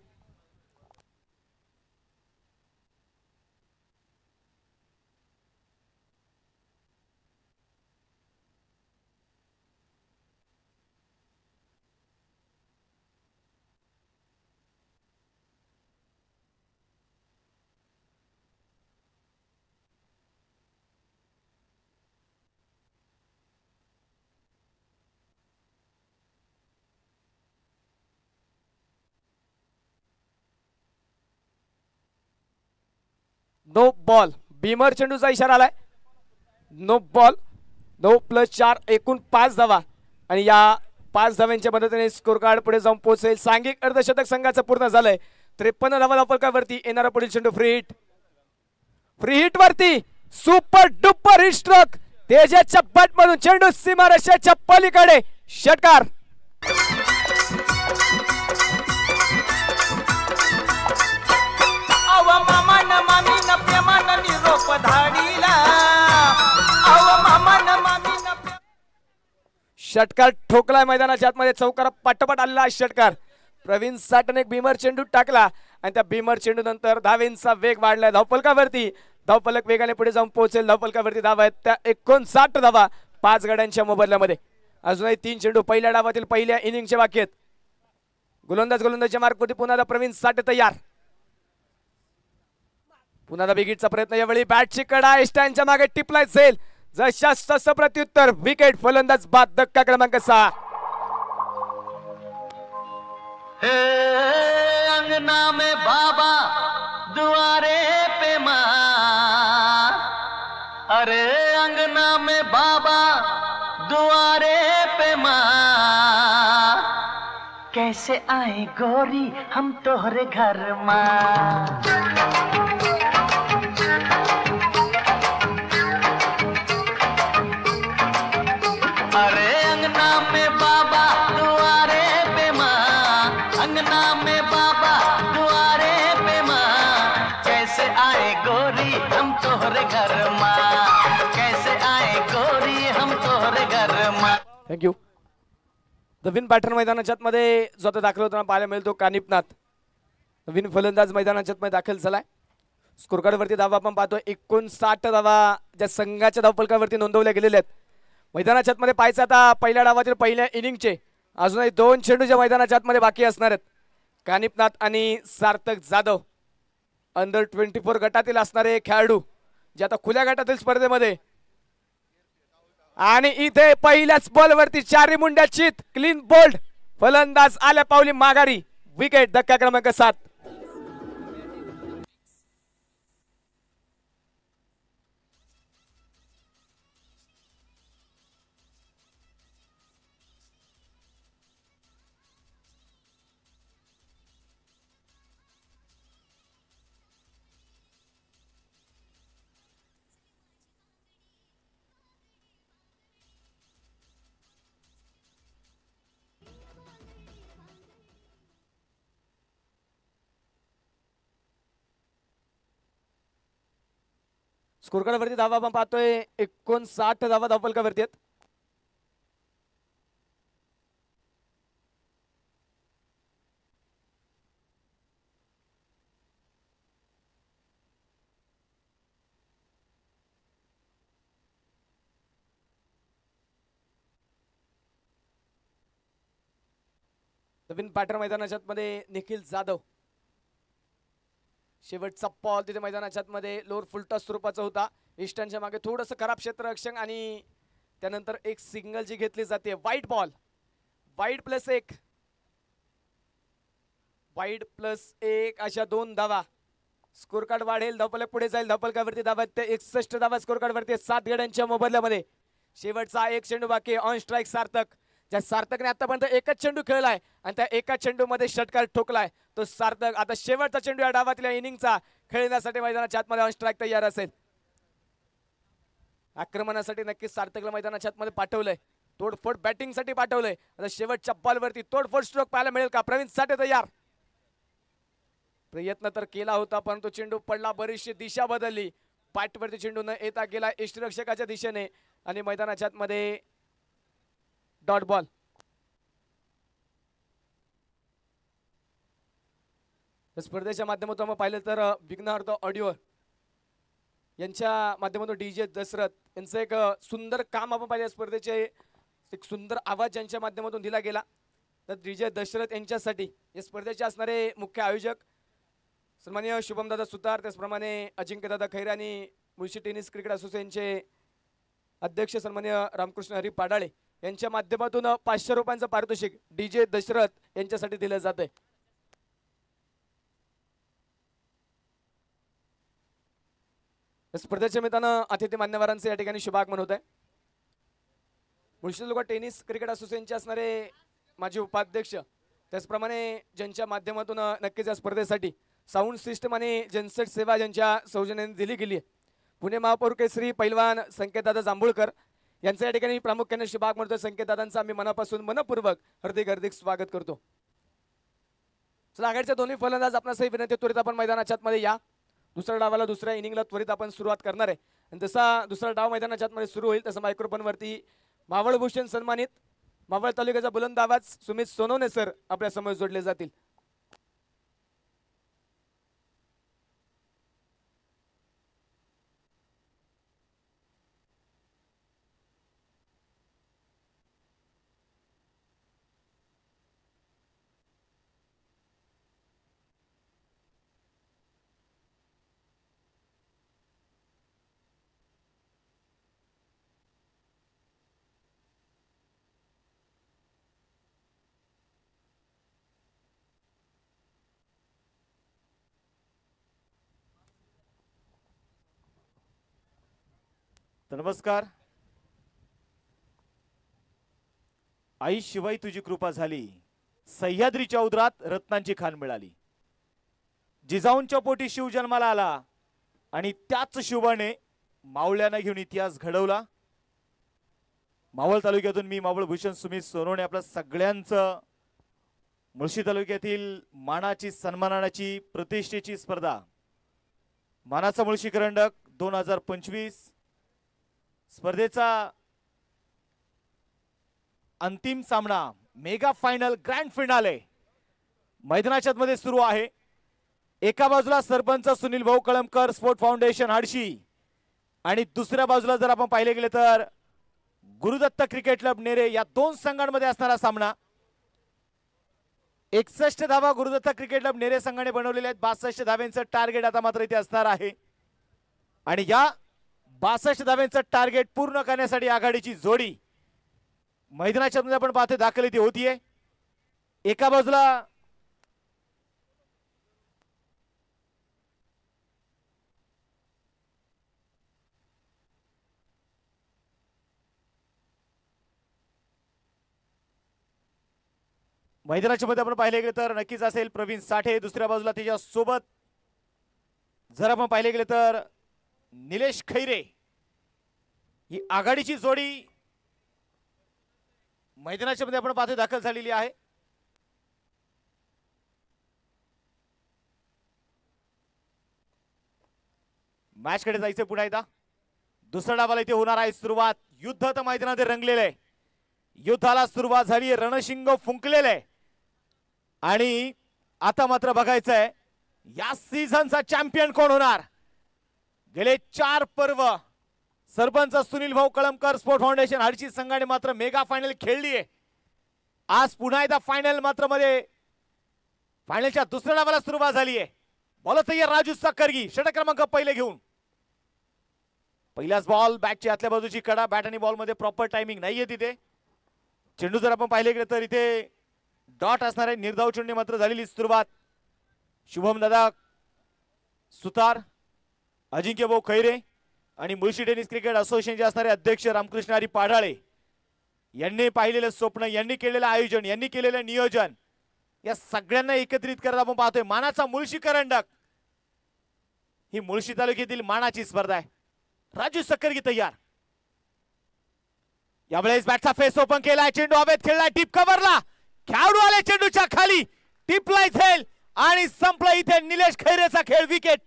S1: No ball. भीमर चेंडूचा इशारा आलाय. No ball. 9+4 एकूण 5 धावा आणि या 5 धाव्यांच्या मदतीने स्कोर कार्ड पुढे जाऊन पोहोचेल. सांघिक अर्धशतक संघाचं पूर्ण झालंय. 53 धावा धावफलकावरती येणारा पुढील चेंडू फ्री हिट. फ्री हिट वरती सुपर डुपर हिट स्ट्रोक. तेजसच्या बॅट मधून चेंडू सीमारेषेच्या पलीकडे. षटकार. षटकार ठोकलाय मैदानाच्या आतमध्ये. चौकारा पाठोपाठ आलेला षटकार. प्रवीण साठेने एक भीमर चेंडू टाकला आणि त्या भीमर चेंडू नंतर धावेंचा वेग वाढलाय. धावफलकावरती धावफलक वेगाने पुढे जाऊन पोहोचेल. धावफलकावरती धावा आहेत त्या 59 धावा 5 गड्यांच्या मोबदल्यामध्ये. अजूनही 3 चेंडू पहिल्या डावातील पहिल्या इनिंगचे बाकी आहेत. गोलंदाजीच्या मार्कवरती पुन्हा प्रवीण साठे तयार. पुन्हा बिगिटचा प्रयत्न. यावेळी बॅटची कडा एस्टॅनच्या मागे टिपलाय जाईल. जशास तसं प्रत्युत्तर. विकेट. फलंदाज बाद. धक्का क्रमांक 6.
S6: अंगना में बाबा दुआरे पे माँ. अरे अंगना में बाबा दुआरे पे माँ. कैसे आए गोरी हम तोहरे घर माँ. अरे अंगना में बाबा दुआरे पे माँ. अंगना में बाबा दुआरे पे माँ. कैसे आए गोरी हम तोहरे घर माँ. कैसे आए गोरी हम तोहरे घर माँ.
S1: थँक्यू. नवीन बॅटर मैदानाच्या आतमध्ये जो आता दाखल होताना पाहायला मिळतो कानिपनाथ. नवीन फलंदाज मैदानाच्या आतमध्ये दाखल झालाय. स्कोर कार्ड वरती धावा आपण पाहतोय 59 धावा ज्या संघाच्या धावफलकावरती नोंदवल्या गेलेल्या आहेत. मैदानाच्या आतमध्ये पाहायचं आता पहिल्या डावातील पहिल्या इनिंगचे अजूनही 2 चेंडू ज्या मैदानाच्या आतमध्ये बाकी असणार आहेत. कानिपनाथ आणि सार्थक जाधव अंडर 24 गटातील असणारे खेळाडू जे आता खुल्या गटातील स्पर्धेमध्ये. आणि इथे पहिल्याच बॉलवरती चारी मुंड्या चित क्लीन बोल्ड फलंदाज आल्या पावली माघारी. विकेट धक्का क्रमांक 7. स्कोर कार्ड वरती धावा आपण पाहतोय 59 धावा धावफलकावरती आहेत. नवीन पाटर मैदानाच्या मध्ये निखिल जाधव. शेवटचा बॉल तिथे मैदानाच्या मध्ये लोअर फुलटॉस स्वरूपाचा होता. इष्टांच्या मागे थोडंसं खराब क्षेत्ररक्षण आणि त्यानंतर एक सिंगल जी घेतली जाते. वाईट बॉल, वाईट +1, वाईट +1 अशा 2 धावा. स्कोर कार्ड वाढेल, धावफलक पुढे जाईल. धावफलकावरती धावा 61 धावा स्कोर कार्ड वरती 7 गड्यांच्या मोबदल्यामध्ये. शेवटचा एक चेंडू बाकी. ऑन स्ट्राईक सार्थक. ज्या सार्थकने आतापर्यंत एकच चेंडू खेळलाय आणि त्या एका चेंडू मध्ये षटकार ठोकलाय तो सार्थक आता शेवटचा चेंडू या डावातल्या इनिंगचा खेळण्यासाठी मैदानाच्या आतमध्ये ऑन स्ट्राईक तयार असेल. आक्रमणासाठी नक्कीच सार्थकला मैदानाच्या आतमध्ये पाठवलंय. तोडफोड बॅटिंग साठी पाठवलंय. आता शेवटच्या बॉलवरती तोडफोड स्ट्रोक पाहायला मिळेल का? प्रवीण साठे तयार. प्रयत्न तर केला होता परंतु चेंडू पडला. बरीचशी दिशा बदलली. पाठवरती चेंडू न येता गेला यष्टिरक्षकाच्या दिशेने आणि मैदानाच्या आतमध्ये डॉट बॉल. स्पर्धेच्या माध्यमातून आपण पाहिलं तर विघ्नहर्ता ऑडिओ यांच्या माध्यमातून DJ दशरथ यांचं एक सुंदर काम आपण पाहिलं. स्पर्धेचे एक सुंदर आवाज यांच्या माध्यमातून दिला गेला. तर DJ दशरथ यांच्यासाठी या स्पर्धेचे असणारे मुख्य आयोजक सन्माननीय शुभमदादा सुतार, त्याचप्रमाणे अजिंक्यदादा खैरे आणि मुळशी टेनिस क्रिकेट असोसिएशनचे अध्यक्ष सन्माननीय रामकृष्ण हरी पाडाळे यांच्या माध्यमातून 500 रुपयांचं पारितोषिक DJ दशरथ यांच्यासाठी दिलं जात आहे. स्पर्धेच्या निमित्तानं अतिथी मान्यवरांचे या ठिकाणी शुभागमन होत आहे. मुळशी तालुका टेनिस क्रिकेट असोसिएशनचे असणारे माजी उपाध्यक्ष, त्याचप्रमाणे ज्यांच्या माध्यमातून नक्कीच या स्पर्धेसाठी साऊंड सिस्टम आणि जनसेट सेवा ज्यांच्या सौजन्याने दिली गेली आहे. पुणे महापौर केसरी पैलवान संकेतदादा जांभूळकर यांचं या ठिकाणी प्रामुख्याने शुभागमन होतं. संकेतदादांचं आम्ही मनापासून मनपूर्वक हार्दिक स्वागत करतो. चला, आघाडीचे दोन्ही फलंदाज आपणासही विनंती, त्वरित आपण मैदानाच्या आतमध्ये या. दुसऱ्या डावाला दुसऱ्या इनिंगला त्वरित आपण सुरुवात करणार आहे आणि जसा दुसरा डाव मैदानाच्या आतमध्ये सुरू होईल तसं मायक्रोफोन वरती मावळ भूषण सन्मानित मावळ तालुक्याचा बुलंद आवाज सुमित सोनवणे सर आपल्या समोर जोडले जातील.
S7: नमस्कार. आई शिवाय तुझी कृपा झाली, सह्याद्रीच्या उदरात रत्नांची खाण मिळाली. जिजाऊंच्या पोटी शिव जन्माला आला आणि त्याच शिवाने मावळ्यानं घेऊन इतिहास घडवला. मावळ तालुक्यातून मी मावळ भूषण सुमित सोनवणे आपल्या सगळ्यांचं मुळशी तालुक्यातील मानाची सन्मानाची प्रतिष्ठेची स्पर्धा मानाचा मुळशी करंडक 2025 स्पर्धेचा अंतिम सामना मेगा फायनल ग्रँड फिनाले मैदानाच्या मध्ये सुरू आहे. एका बाजूला सरपंच सुनील भाऊ कळमकर स्पोर्ट फाउंडेशन हाडशी आणि दुसऱ्या बाजूला जर आपण पाहिले गेले तर गुरुदत्त क्रिकेट क्लब नेरे. या दोन संघांमध्ये असणारा सामना. 61 धावा गुरुदत्त क्रिकेट क्लब नेरे संघाने बनवलेले आहेत. 62 धाव्यांचं टार्गेट आता मात्र इथे असणार आहे आणि या 62 धाव्यांचं टार्गेट पूर्ण करण्यासाठी आघाडीची जोडी मैदानाच्या मध्ये आपण पाहतोय दाखल इथे होतीये. एका बाजूला मैदानाच्या मध्ये आपण पाहिले गेले तर नक्कीच असेल प्रवीण साठे, दुसऱ्या बाजूला त्याच्या सोबत जर आपण पाहिले गेले तर निलेश खैरे. ही आघाडीची जोडी मैदानाच्या मध्ये आपण पाहतोय दाखल झालेली आहे. मॅच कडे जायचं पुन्हा एकदा. दुसऱ्या डावाला इथे होणार आहे सुरुवात. युद्ध तर मैदानात रंगलेलं आहे. युद्धाला सुरुवात झाली, रणशिंग फुंकलेलं आहे आणि आता मात्र बघायचं आहे या सीझनचा चॅम्पियन कोण होणार. गेले 4 पर्व सरपंच सुनील भाऊ कळमकर स्पोर्ट फाउंडेशन हडशी संघाने मात्र मेगा फायनल खेळली आहे. आज पुन्हा एकदा फायनल मात्र मध्ये फायनलच्या दुसऱ्या डावाला सुरुवात झाली आहे. बॉल तयार राजू सक्करगी, षटक क्रमांक पहिले घेऊन. पहिलाच बॉल बॅटची आतल्या बाजूची कडा, बॅट आणि बॉल मध्ये प्रॉपर टायमिंग नाहीये तिथे. चेंडू जर आपण पाहिले गेले तर इथे डॉट असणार आहे. निर्धाव चेंडू मात्र झालेली सुरुवात. शुभम दादा सुतार, अजिंक्य भाऊ खैरे आणि मुळशी टेनिस क्रिकेट असोसिएशनचे असणारे अध्यक्ष रामकृष्ण हरी पाढाळे यांनी पाहिलेलं स्वप्न, यांनी केलेलं आयोजन, यांनी केलेलं नियोजन, या सगळ्यांना एकत्रित करत आपण पाहतोय मानाचा मुळशी करंडक. ही मुळशी तालुक्यातील मानाची स्पर्धा आहे. राजू सक्करगी तयार. यावेळेस बॅटचा फेस ओपन केलाय, चेंडू हवेत खेळलाय, टीप कव्हरला, खेळाडू आले चेंडूच्या खाली, टिपलाय झेल आणि संपला इथे निलेश खैरेचा खेळ. विकेट.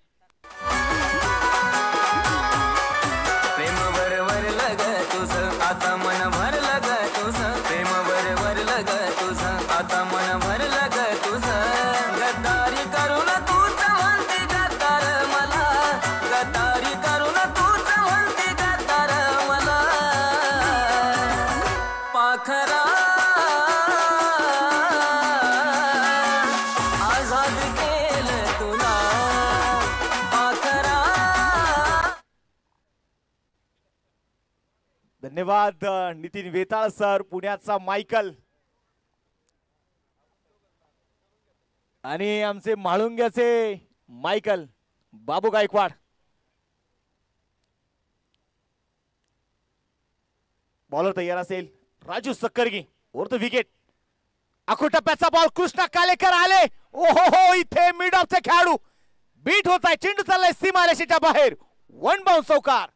S8: प्रेम बरोबर लग तुझं आता मन भरलं ग तुझं. प्रेम बरोबर लग तुझं आता मन भरलं ग तुझं. गद्दारी करून तूच म्हणते गद्दार मला, गद्दारी करून तूच म्हणते गद्दार मला. पाखरा आझाद केलं तुला, पाखरा.
S7: धन्यवाद नितीन वेताळ सर, पुण्याचा मायकल आणि आमचे म्हाळुंग्याचे मायकल बाबू गायकवाड. बॉलर तयार असेल राजू सक्करगी ओर विकेट. आखो टप्प्याचा बॉल, कृष्णा कालेकर आले. ओहो हो, इथे मिड ऑफचे खेळाडू बीट होत आहे. चेंडू चाललाय सीमारेषेच्या बाहेर. 1 बाउन्स चौकार.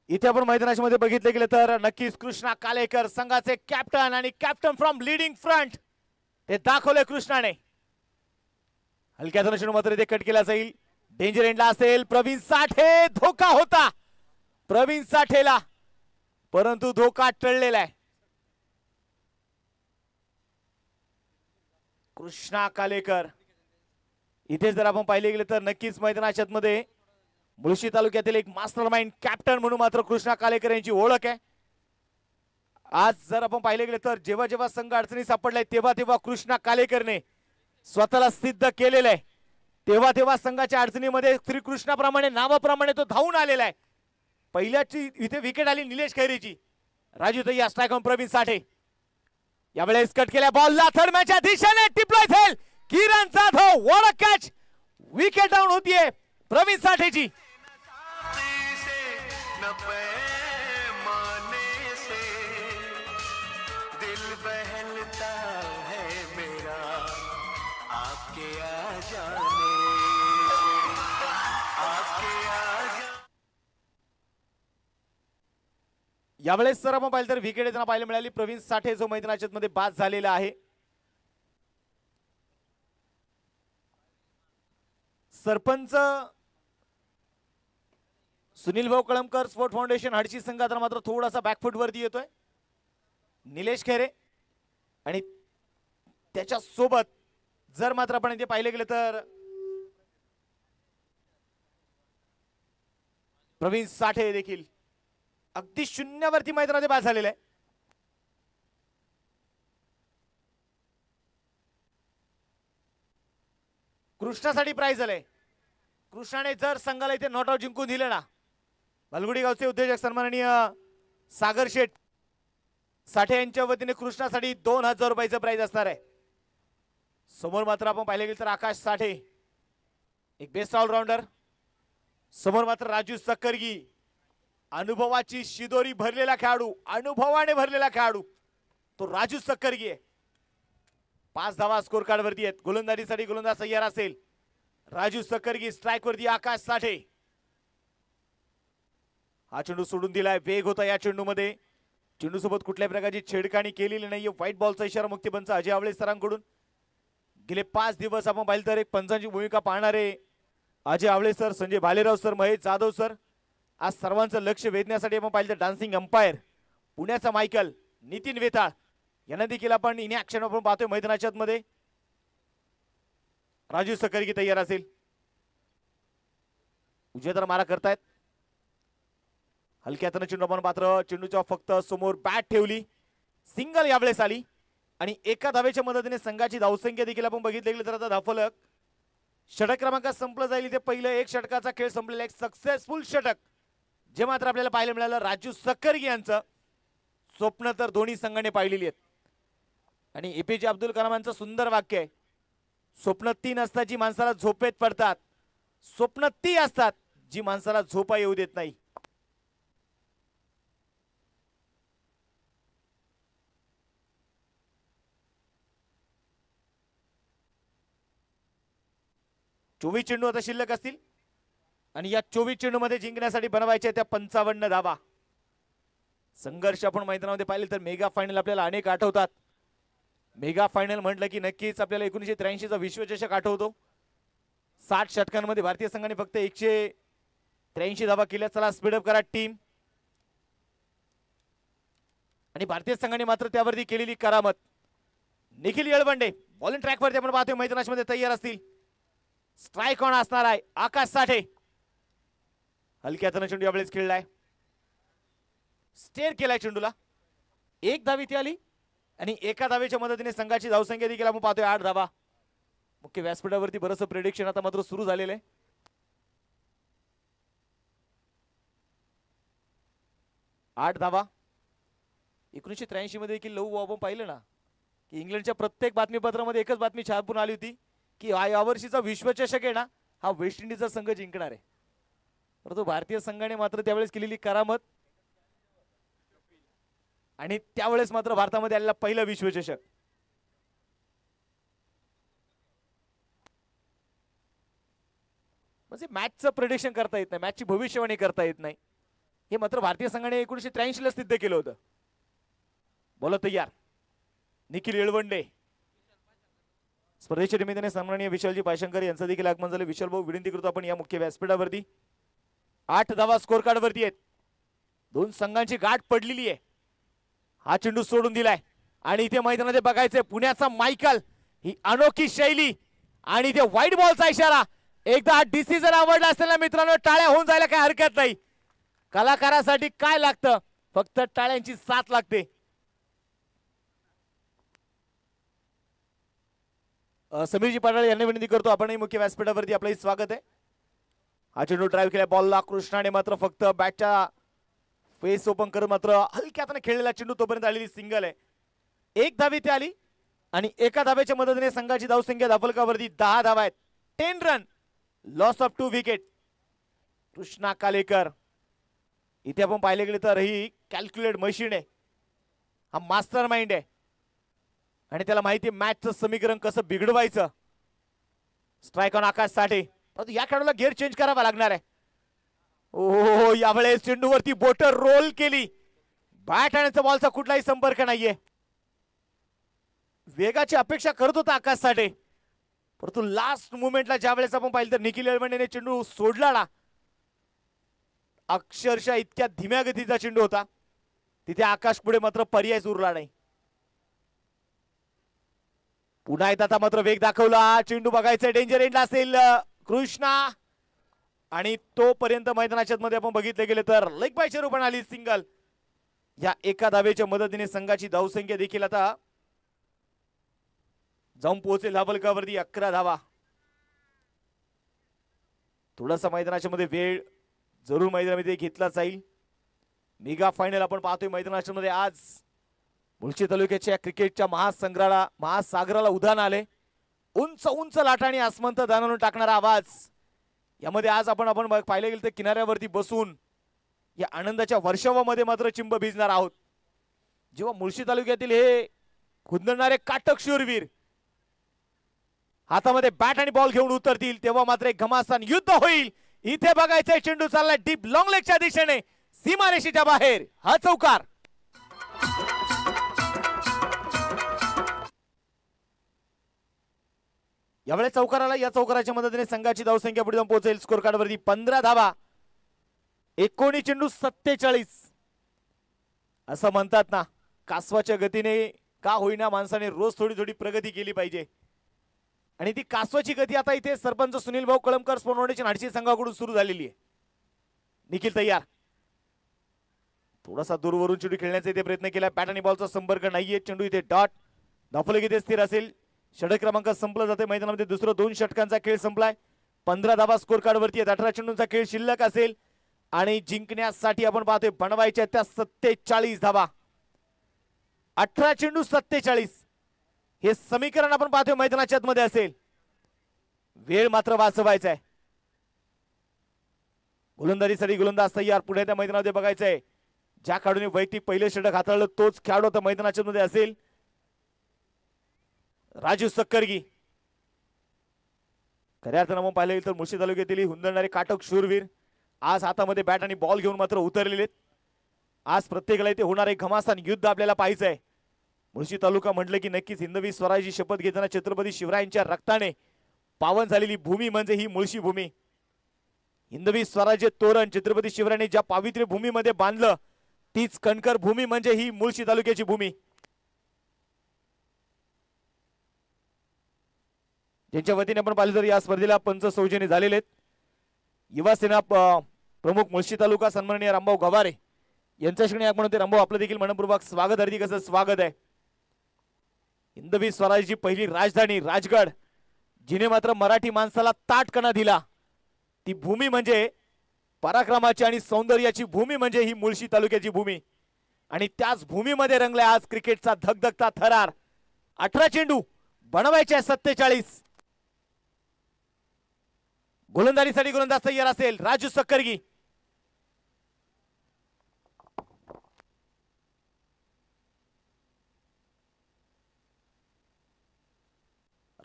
S7: इथे आपण मैदानाच्या मध्ये बघितले गेले तर नक्कीच कृष्णा कालेकर संघाचे कॅप्टन आणि कॅप्टन फ्रॉम लीडिंग फ्रंट ते दाखवले कृष्णाने. हलक्या धनुष्य मात्र इथे कट केला जाईल. डेंजर एंडला असेल प्रवीण साठे. धोका होता प्रवीण साठेला, परंतु धोका टळलेला आहे. कृष्णा कालेकर इथे जर आपण पाहिले गेले तर नक्कीच मैदानाच्या मध्ये मुळशी तालुक्यातील एक मास्टर माइंड कॅप्टन म्हणून मात्र कृष्णा कालेकर यांची ओळख आहे. आज जर आपण पाहिले गेले तर जेव्हा जेव्हा संघ अडचणी सापडलाय तेव्हा तेव्हा कृष्णा कालेकरने स्वतःला सिद्ध केलेलं आहे. तेव्हा तेव्हा संघाच्या अडचणीमध्ये श्रीकृष्णाप्रमाणे नावाप्रमाणे तो धावून आलेला आहे. पहिल्याची इथे विकेट आली निलेश खैरेची. राजू तय्या स्ट्राइक ऑन प्रवीण साठे. यावेळेस कट केल्या बॉलला थर्मॅच्या दिशेने टिपलाय झेल. Kiran Jadhav what a catch. Wicket down होतीये प्रवीण साठेची.
S5: न पैमाने से दिल बहलता है मेरा आपके आ जाने से, आपके आ जा.
S7: यावेळेस सर आपण पाहिलं तर विकेट येताना पाहायला मिळाली. प्रवीण साठे जो मैदानाच्या मध्ये बाद झालेला आहे. सरपंच सुनील भाऊ कळमकर स्पोर्ट फाउंडेशन हडशी संघात मात्र थोडासा बॅकफुट वरती येतोय. निलेश खैरे आणि त्याच्या सोबत जर मात्र आपण इथे पाहिले गेले तर प्रवीण साठे देखील अगदी शून्यावरती मैदानामध्ये बाद झालेले आहे. कृष्णासाठी प्राइज झाले. कृष्णाने जर संघाला इथे नॉट आउट जिंकून दिले ना, बलगुडी गावचे उद्योजक सन्माननीय सागर शेठ साठे यांच्या वतीने कृष्णासाठी 2000 रुपयाचं प्राइज असणार आहे. समोर मात्र आपण पाहिले गेले तर आकाश साठे एक बेस्ट ऑलराऊंडर, समोर मात्र राजू सक्करगी अनुभवाची शिदोरी भरलेला खेळाडू, अनुभवाने भरलेला खेळाडू तो राजू सक्करगी आहे. 5 धावा स्कोर कार्ड वरती आहेत. गोलंदाजीसाठी गोलंदाज तयार असेल राजू सक्करगी, स्ट्राइक वरती आकाश साठे. हा चेंडू सोडून दिलाय. वेग होता या चेंडू मध्ये. चेंडू सोबत कुठल्या प्रकारची छेडखाणी केलेली नाहीये. व्हाईट बॉलचा इशारा मुक्तीपंच अजय आवळे सरांकडून. गेले 5 दिवस आपण पाहिलं तर एक पंचांची भूमिका पाहणारे Ajay Awale sir, Sanjay Bhalerao sir, Mahesh Jadhav sir, आज सर्वांचं लक्ष वेधण्यासाठी आपण पाहिलं तर डान्सिंग अंपायर पुण्याचा मायकल नितीन वेताळ यांना देखील आपण इन ऍक्शन आपण पाहतोय मैदानाच्या मध्ये. राजू सक्करगी तयार असेल. उजव्या मारा करतायत. हलक्या हाताने चेंडू आपण पात्र. चेंडूच्या फक्त समोर बॅट ठेवली. सिंगल यावेळेस आली आणि एका धावेच्या मदतीने संघाची धावसंख्या देखील आपण बघितली गेली तर आता धावफलक षटक क्रमांक संपलं जाईल. इथे पहिलं 1 षटकाचा खेळ संपलेला, एक सक्सेसफुल षटक जे मात्र आपल्याला पाहायला मिळालं. राजू सक्करगी यांचं स्वप्न तर दोन्ही संघाने पाहिलेली आहेत. आणि एपीजे अब्दुल कलामांचं सुंदर वाक्य आहे, स्वप्न ती नसतात जी माणसाला झोपेत पडतात, स्वप्न ती असतात जी माणसाला झोपा येऊ देत नाही. चोवीस चेंडू आता शिल्लक असतील आणि या 24 चेंडू मध्ये जिंकण्यासाठी बनवायच्या त्या 55 धावा. संघर्ष आपण मैदानामध्ये पाहिले तर मेगा फायनल आपल्याला अनेक आठवतात. मेगा फायनल म्हटलं की नक्कीच आपल्याला 1983 चा विश्वचषक आठवतो. 60 षटकांमध्ये भारतीय संघाने फक्त 183 धावा केल्या. चला स्पीडअप करा टीम. आणि भारतीय संघाने मात्र त्यावरती केलेली करामत. निखिल येळवंडे बॉलिंग ट्रॅकवरती आपण पाहतोय मैदानामध्ये तयार असतील. स्ट्राइक ऑन असणार आहे आकाश साठे. हलक्या हाताने चेंडू यावेळेस खेळलाय. स्टेअर केलाय चेंडूला. 1 धाव इथे आली आणि एका धावेच्या मदतीने संघाची धावसंख्या देखील आपण पाहतोय 8 धावा. मुख्य व्यासपीठावरती बरंचसं प्रेडिक्शन आता मात्र सुरू झालेलं आहे. 8 धावा. 1983 मध्ये देखील लव आपण पाहिलं ना की इंग्लंडच्या प्रत्येक बातमीपत्रामध्ये एकच बातमी छापून आली होती की यावर्षीचा विश्वचषक आहे ना हा वेस्ट इंडिजचा संघ जिंकणार आहे. परंतु भारतीय संघाने मात्र त्यावेळेस केलेली करामत आणि त्यावेळेस मात्र भारतामध्ये आलेला पहिला विश्वचषक. म्हणजे मॅचचं प्रेडिक्शन करता येत नाही, मॅचची भविष्यवाणी करता येत नाही. हे मात्र भारतीय संघाने 1983 ला सिद्ध केलं होतं. बोला तयार निखिल येळवंडे. स्पर्धेच्या निमित्ताने सन्माननीय विशालजी पायशंकर यांचं देखील आगमन झाले. विशाल भाऊ विनंती करतो आपण या मुख्य व्यासपीठावरती. 8 धावा स्कोर कार्ड वरती आहेत. 2 संघांची गाठ पडलेली आहे. हा चेंडू सोडून दिलाय आणि इथे मैदानामध्ये बघायचंय पुण्याचा मायकल, ही अनोखी शैली आणि इथे व्हाईट बॉलचा इशारा. एकदा हा डिसिजन आवडला असेल ना मित्रांनो, टाळ्या होऊन जायला काही हरकत नाही. कलाकारासाठी काय लागतं, फक्त टाळ्यांची साथ लागते. समीरजी पाटाळे यांना विनंती करतो आपणही मुख्य व्यासपीठावरती आपलंही स्वागत आहे. हा चेंडू ड्राईव्ह केला बॉलला. कृष्णाने मात्र फक्त बॅटच्या फेस ओपन करत मात्र हलक्या हाताने खेळलेला चेंडू तोपर्यंत आलेली सिंगल आहे. 1 धाव इथे आली आणि एका धावेच्या मदतीने संघाची धावसंख्या धावफलकावरती 10 धावा आहेत. 10 run, loss of 2 wicket. Krishna Kalekar इथे आपण पाहिले गेले तर ही कॅल्क्युलेट मशीन आहे, हा मास्टर माइंड आहे आणि त्याला माहिती आहे मॅचचं समीकरण कसं बिघडवायचं. स्ट्राइक ऑन आकाश साठे. या खेळाडूला गिअर चेंज करावा लागणार आहे. ओ यावेळेस चेंडूवरती बोट रोल केली. बॅट आणि बॉलचा कुठलाही संपर्क नाहीये. वेगाची अपेक्षा करत होता आकाश साठे, परंतु लास्ट मुमेंटला ज्या वेळेस आपण पाहिलं तर निखिल येळवंडेने चेंडू सोडला ना, अक्षरशः इतक्या धीम्या गतीचा चेंडू होता, तिथे आकाश पुढे मात्र पर्यायच उरला नाही. पुन्हा एकदा आता मात्र वेग दाखवला. चेंडू बघायचं डेंजर एंडला असेल कृष्णा आणि तोपर्यंत मैदानाच्या मध्ये आपण बघितले गेले तर लेग बायच्या रूपाने आली सिंगल. या एका धावेच्या मदतीने संघाची धावसंख्या देखील आता जाऊन पोहोचेल धाबलकावरती 11 धावा. थोडासा मैदानाच्या मध्ये वेळ जरूर मैदानामध्ये घेतला जाईल. मेगा फायनल आपण पाहतोय मैदानाच्या मध्ये. आज मुळशी तालुक्याच्या क्रिकेटच्या महासागराला उधाण आले. उंच उंच लाटांनी आसमंत दानवून टाकणारा आवाज. यामध्ये आज आपण पाहिलं गेलं तर किनाऱ्यावरती बसून या आनंदाच्या वर्षावामध्ये मात्र चिंब भिजणार आहोत. जेव्हा मुळशी तालुक्यातील हे खुंदणारे काटक शूरवीर हातामध्ये बॅट आणि बॉल घेऊन उतरतील तेव्हा मात्र एक घमासान युद्ध होईल. इथे बघायचंय चेंडू चाललाय डीप लॉंग लेगच्या दिशेने सीमारेषेच्या बाहेर. हा चौकार. यावेळेस चौकाराला या चौकाराच्या मदतीने संघाची धावसंख्या पुढे जाऊन पोहोचेल. स्कोर कार्ड वरती 15 धावा. 19 चेंडू 47. असं म्हणतात ना कासवाच्या गतीने का होईना माणसाने रोज थोडी थोडी प्रगती केली पाहिजे. आणि ती कासवाची गती आता इथे सरपंच सुनील भाऊ कळमकर स्पोर्ट्स फाउंडेशन हाडशी संघाकडून सुरू झालेली आहे. निखिल तयार. थोडासा दूरवरून चेंडू खेळण्याचा इथे प्रयत्न केला. बॅट आणि बॉलचा संपर्क नाहीये. चेंडू इथे डॉट. धावफलक इथे स्थिर असेल. षटक क्रमांक संपला जाते मैदानामध्ये. दुसरं 2 षटकांचा खेळ संपलाय. 15 धावा स्कोर कार्ड वरती आहेत. 18 चेंडूंचा खेळ शिल्लक असेल आणि जिंकण्यासाठी आपण पाहतोय बनवायच्या त्या 47 धावा. 18 चेंडू 47 हे समीकरण आपण पाहतोय मैदानाच्या मध्ये असेल. वेळ मात्र वाचवायचा आहे. गोलंदाजीसाठी गोलंदाज तयार. पुढे त्या मैदानामध्ये बघायचंय ज्या खेळाडूने वैयक्तिक पहिले षटक हाताळलं तोच खेळाडू आता मैदानाच्या मध्ये असेल. राजू सक्करगी. खऱ्या अर्थानं आपण पाहिलं तर मुळशी तालुक्यातील हुंदडणारे काटक शूरवीर आज हातामध्ये बॅट आणि बॉल घेऊन मात्र उतरलेले. आज प्रत्येकाला इथे होणारे घमासान युद्ध आपल्याला पाहायचंय. मुळशी तालुका म्हटलं की नक्कीच हिंदवी स्वराज्याची शपथ घेताना छत्रपती शिवरायांच्या रक्ताने पावन झालेली भूमी म्हणजे ही मुळशी भूमी. हिंदवी स्वराज्य तोरण छत्रपती शिवरायांनी ज्या पावित्र्य भूमीमध्ये बांधलं तीच कणकर भूमी म्हणजे ही मुळशी तालुक्याची भूमी. ज्यांच्या वतीने आपण पाहिलं तर या स्पर्धेला पंच सौजन्य झालेले आहेत. युवा सेना प्रमुख मुळशी तालुका सन्माननीय रामभाऊ गवारे यांच्या श्रेणी आपण म्हणतो. रामभाऊ आपलं देखील मनपूर्वक स्वागत. हार्दिक असं स्वागत आहे. हिंदवी स्वराज्याची पहिली राजधानी राजगड जिने मात्र मराठी माणसाला ताटकणा दिला ती भूमी म्हणजे पराक्रमाची आणि सौंदर्याची भूमी म्हणजे ही मुळशी तालुक्याची भूमी. आणि त्याच भूमीमध्ये रंगलाय आज क्रिकेटचा धगधगता थरार. 18 चेंडू बनवायचे 47. गोलंदाजीसाठी गोलंदाज तयार असेल राजू सक्करगी.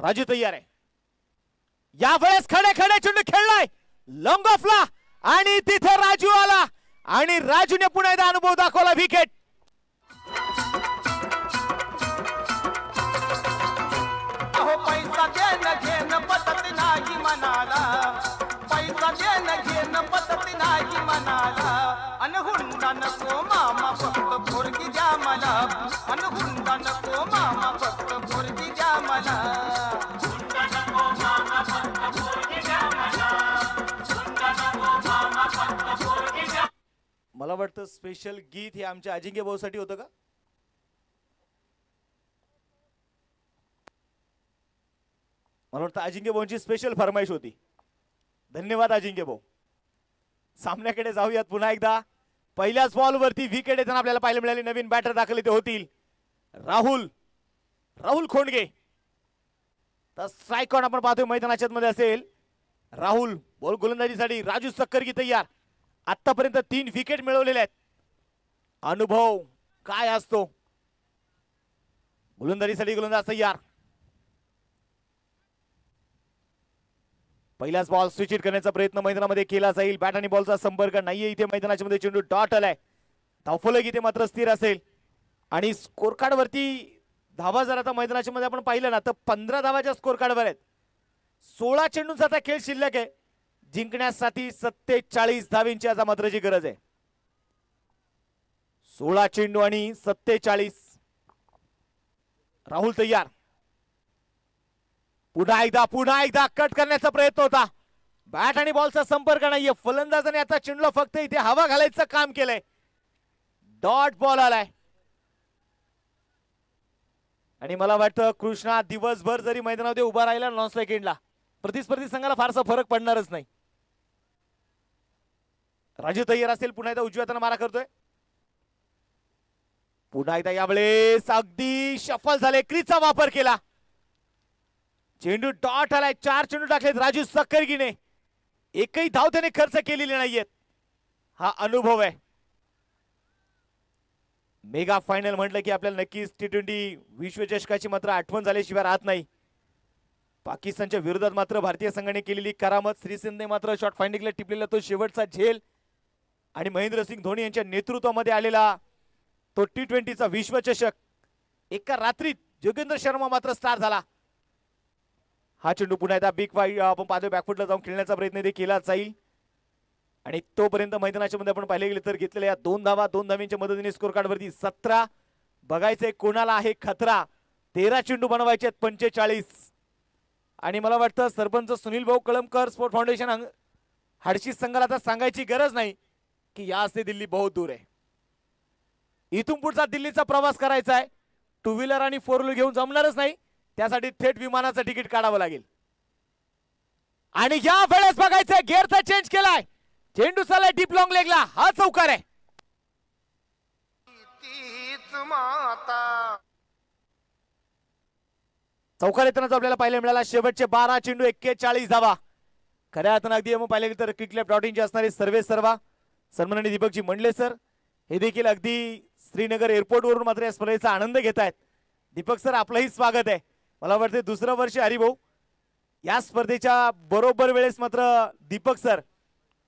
S7: राजू तयार आहे. यावेळेस खडे खडे चेंडू खेळलाय लॉंग ऑफला आणि तिथे राजू आला आणि राजूने पुन्हा एकदा अनुभव दाखवला. विकेट.
S2: अहो पैसा देणं घेणं पटत नाही मनाला. पैसा देणं घेणं पटत नाही मनाला. अन हुंडा नको मामा फक्त पोरगी द्या मला. अन हुंडा नको मामा फक्त पोरगी द्या मला. हुंडा नको मामा फक्त पोरगी द्या मला. हुंडा नको मामा फक्त पोरगी द्या.
S7: मला वाटतं स्पेशल गीत हे आमच्या अजिंक्य भाऊ साठी होतं का? मला वाटतं अजिंक्य भाऊंची स्पेशल फरमाईश होती. धन्यवाद अजिंक्य भाऊ. सामन्याकडे जाऊयात पुन्हा एकदा. पहिल्याच बॉल वरती विकेट येताना आपल्याला पाहायला मिळाली. नवीन बॅटर दाखल ते होतील राहुल खोंडगे. तर स्ट्राइक ऑन आपण पाहतोय मैदानाच्या मध्ये असेल. राहुल बॉल गोलंदाजीसाठी. राजू सक्करगी तयार. आतापर्यंत 3 विकेट मिळवलेले आहेत. अनुभव काय असतो. गोलंदाजीसाठी गोलंदाज तयार. पहिलाच बॉल स्विच हिट करण्याचा प्रयत्न मैदानामध्ये केला जाईल. बॅट आणि बॉलचा संपर्क नाहीये इथे मैदानाच्या मध्ये. चेंडू डॉट आलाय. धावफलक इथे मात्र स्थिर असेल आणि स्कोर कार्ड वरती धावा जर आता मैदानाच्या मध्ये आपण पाहिलं ना तर 15 धावाच्या स्कोर कार्ड वर आहेत. 16 चेंडूंचा आता खेळ शिल्लक आहे. जिंकण्यासाठी 47 धावींची आज मात्रची गरज आहे. 16 चेंडू आणि 47. राहुल तयार. पुन्हा एकदा कट करण्याचा प्रयत्न होता. बॅट आणि बॉलचा संपर्क नाहीये. फलंदाजाने आता चेंडूला फक्त इथे हवा घालायचं काम केलंय. डॉट बॉल आलाय आणि मला वाटतं कृष्णा दिवसभर जरी मैदानामध्ये उभा राहिला नॉन स्ट्राईक एंडला प्रतिस्पर्धी संघाला फारसा फरक पडणारच नाही. राजू तय्यर असेल. पुन्हा एकदा उजव्या हाताने मारा करतोय. पुन्हा एकदा यावेळेस अगदी शफल झाले. क्रीजचा वापर केला. चेंडू डॉट आलाय. 4 चेंडू टाकलेत राजू सक्करगीने. एकही धाव त्याने खर्च केलेली नाहीयेत. हा अनुभव आहे. मेगा फायनल म्हटलं की आपल्याला नक्कीच T20 विश्वचषकाची मात्र आठवण झाल्याशिवाय राहत नाही. पाकिस्तानच्या विरोधात मात्र भारतीय संघाने केलेली करामत. श्रीसंतने मात्र शॉट फाइंडिंगला टिपलेला तो शेवटचा झेल आणि महेंद्रसिंग धोनी यांच्या नेतृत्वामध्ये आलेला तो T20चा विश्वचषक. एका रात्रीत जोगेंद्र शर्मा मात्र स्टार झाला. हा चेंडू पुन्हा एकदा बिग वाईड आपण पाहतोय बॅकफुटला जाऊन खेळण्याचा प्रयत्न केला जाईल आणि तोपर्यंत मैदानाच्या मध्ये आपण पाहिले गेले तर घेतलेल्या 2 धावा 2 धावींच्या मदतीने स्कोर कार्ड वरती 17. बघायचंय कोणाला आहे खतरा. 13 चेंडू बनवायचे आहेत 45 आणि मला वाटतं सरपंच सुनील भाऊ कळमकर स्पोर्ट फाउंडेशन हर्षी संघाला आता सांगायची गरज नाही की या से दिल्ली बहुत दूर आहे. इथून पुढचा दिल्लीचा प्रवास करायचा आहे. 2 व्हीलर आणि 4 व्हीलर घेऊन जमणारच नाही. त्यासाठी थेट विमानाचं तिकीट काढावं लागेल आणि या वेळेस बघायचंय गिअरचा चेंज केलाय. चेंडू चाललाय डीप लॉंग लेगला. हा चौकार आहे. चौकार येतानाच आपल्याला पाहायला मिळाला. शेवटचे 12 चेंडू 41 धावा. खऱ्या अर्थानं अगदी आपण पाहिलं तर क्रिकलॅब.in असणारे सर्वे सर्वा सन्माननीय दीपकजी मंडले सर हे देखील अगदी श्रीनगर एअरपोर्ट वरून मात्र या स्पर्धेचा आनंद घेत आहेत. दीपक सर आपलंही स्वागत आहे. मला वाटतं दुसरं वर्ष हरिभाऊ या स्पर्धेच्या बरोबर वेळेस मात्र दीपक सर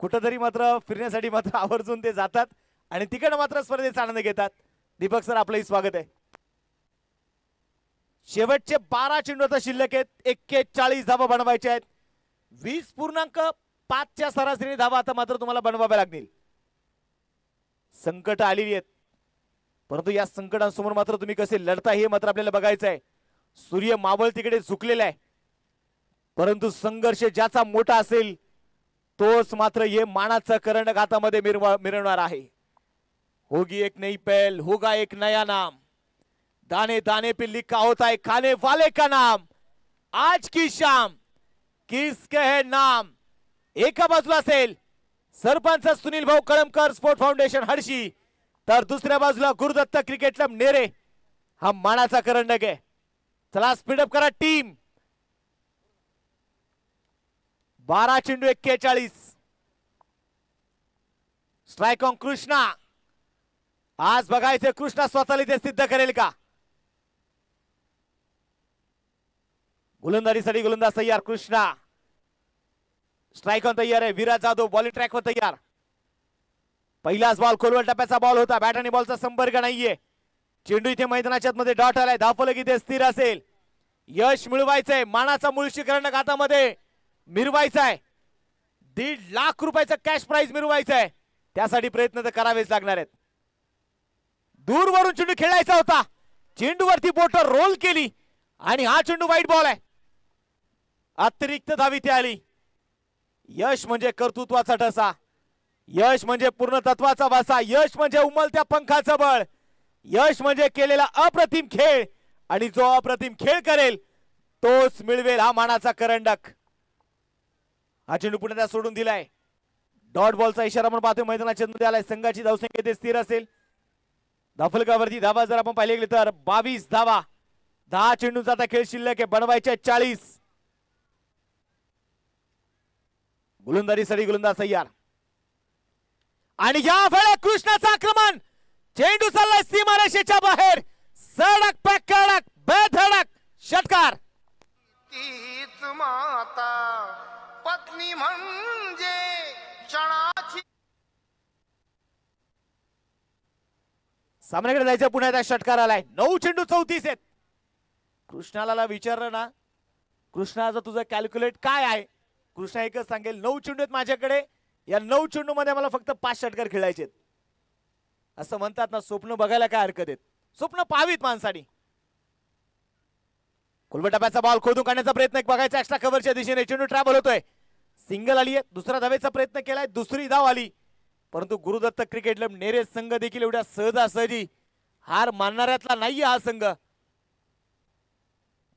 S7: कुठंतरी मात्र फिरण्यासाठी मात्र आवर्जून ते जातात आणि तिकडे मात्र स्पर्धेचा आनंद घेतात. दीपक सर आपलंही स्वागत आहे. शेवटचे 12 चेंडू आता शिल्लक आहेत. 41 धावा बनवायचे आहेत. 20.5च्या सरासरी धावा आता मात्र तुम्हाला बनवाव्या लागतील. संकट आलेली आहेत परंतु या संकटांसमोर मात्र तुम्ही कसे लढता हे मात्र आपल्याला बघायचं आहे. सूर्य मावळ तिकडे झुकलेला आहे परंतु संघर्ष ज्याचा मोठा असेल तोच मात्र हे मानाचं करंडक हातामध्ये मिरवणार आहे. होगी एक नई पहल, होगा एक नया नाम, दाने दाने पे लिखा होता है खाने वाले का नाम, आज की शाम किसके है नाम. एका बाजूला असेल सरपंच सुनील भाऊ कळमकर स्पोर्ट फाउंडेशन हर्षी तर दुसऱ्या बाजूला गुरुदत्त क्रिकेट क्लब नेरे. हा मानाचा करंडक आहे. चला स्पीडअप करा टीम. 12 चेंडू 41. Strike on Krishna. आज बघायचे कृष्णा स्वतःला ते सिद्ध करेल का. गोलंदाजीसाठी गोलंदाज तयार. कृष्णा स्ट्राइक ऑन तयार आहे. विराज जाधव बॉलिंग ट्रॅकवर तयार. पहिलाच बॉल खोलवर टप्प्याचा बॉल होता. बॅट आणि बॉलचा संपर्क नाहीये. चेंडू इथे मैदानाच्या मध्ये डॉट आलाय. धावफलक इथे स्थिर असेल. यश मिळवायचंय. मानाचा मुळशी करंडक हातामध्ये मिरवायचा आहे. 1.5 लाख रुपयाचं कॅश प्राइज मिरवायचं आहे. त्यासाठी प्रयत्न तर करावेच लागणार आहेत. दूरवरून चेंडू खेळायचा होता. चेंडूवरती बोट रोल केली आणि हा चेंडू वाईट बॉल आहे. अतिरिक्त धाव इथे आली. यश म्हणजे कर्तृत्वाचा ठसा. यश म्हणजे पूर्ण तत्वाचा वासा. यश म्हणजे उमलत्या पंखाचं बळ. यश म्हणजे केलेला अप्रतिम खेळ आणि जो अप्रतिम खेळ करेल तोच मिळवेल हा मानाचा करंडक. हा चेंडू पुन्हा सोडून दिलाय. डॉट बॉलचा इशारा आपण पाहतोय. मैदानाच्या मध्ये आलाय. संघाची धावसंख्या इथे स्थिर असेल. धावफलकावरती धावा जर आपण पाहिले गेले तर 22 धावा. 10 चेंडूंचा आता खेळ शिल्लक आहे. बनवायचे 40. गोलंदाजीसाठी गोलंदाज तयार आणि या वेळेस कृष्णाचं आक्रमण. चेंडू चाललाय सीमारेषेच्या बाहेर. सडक पकडक बेधडक षटकार.
S2: तीच माता पत्नी म्हणजे क्षणाची.
S7: सामन्याकडे जायचं. पुन्हा एकदा षटकार आलाय. 9 चेंडू 34 आहेत. कृष्णाला विचारलं ना कृष्णाचं तुझं कॅल्क्युलेट काय आहे. कृष्णा एकच सांगेल 9 चेंडू आहेत माझ्याकडे. या 9 चेंडू मध्ये मला फक्त 5 षटकार खेळायचे. असं म्हणतात ना स्वप्न बघायला काय हरकत आहेत. स्वप्न पाहावीत माणसाने. कुलबटाप्याचा बॉल खोदून काढण्याचा प्रयत्न बघायचा एक्स्ट्रा कव्हरच्या दिशेने चेंडू ट्रॅव्हल होतोय. सिंगल आली आहे, दुसरा धावेचा प्रयत्न केलाय, दुसरी धाव आली. परंतु गुरुदत्त क्रिकेट क्लब नेरेज संघ देखील एवढ्या सहजासहजी हार मानणाऱ्यातला नाहीये हा संघ.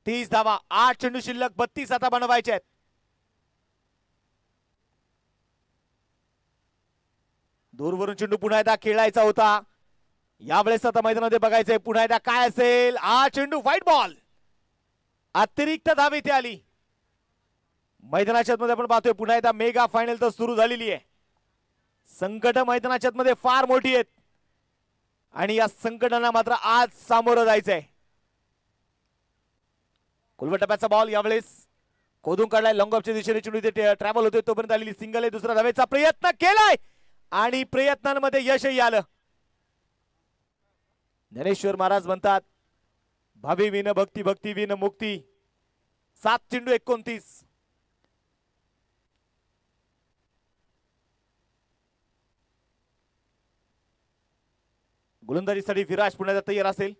S7: 30 धावा, 8 चेंडू शिल्लक, 32 आता बनवायचे आहेत. दूरवरून चेंडू पुन्हा एकदा खेळायचा होता. यावेळेस आता मैदानामध्ये बघायचंय पुन्हा एकदा काय असेल. हा चेंडू व्हाईट बॉल, अतिरिक्त धाव इथे आली. मैदानाच्या मध्ये आपण पाहतोय पुन्हा एकदा मेगा फायनल तर सुरू झालेली आहे. संकट मैदानाच्या मध्ये फार मोठी आहेत आणि या संकटांना मात्र आज सामोरं जायचंय. कुलबटाप्याचा बॉल यावेळेस खोदून काढलाय, लॉंग ऑफच्या दिशेने चेंडू इथे ट्रॅव्हल होतोय. तोपर्यंत आलेली सिंगल आहे, दुसरा धावेचा प्रयत्न केलाय आणि प्रयत्नांमध्ये यशही आलं. ज्ञानेश्वर महाराज म्हणतात भावी विन भक्ती, भक्ती विन मुक्ती. 7 चेंडू 29. गोलंदाजीसाठी विराज पुण्याचा तयार असेल.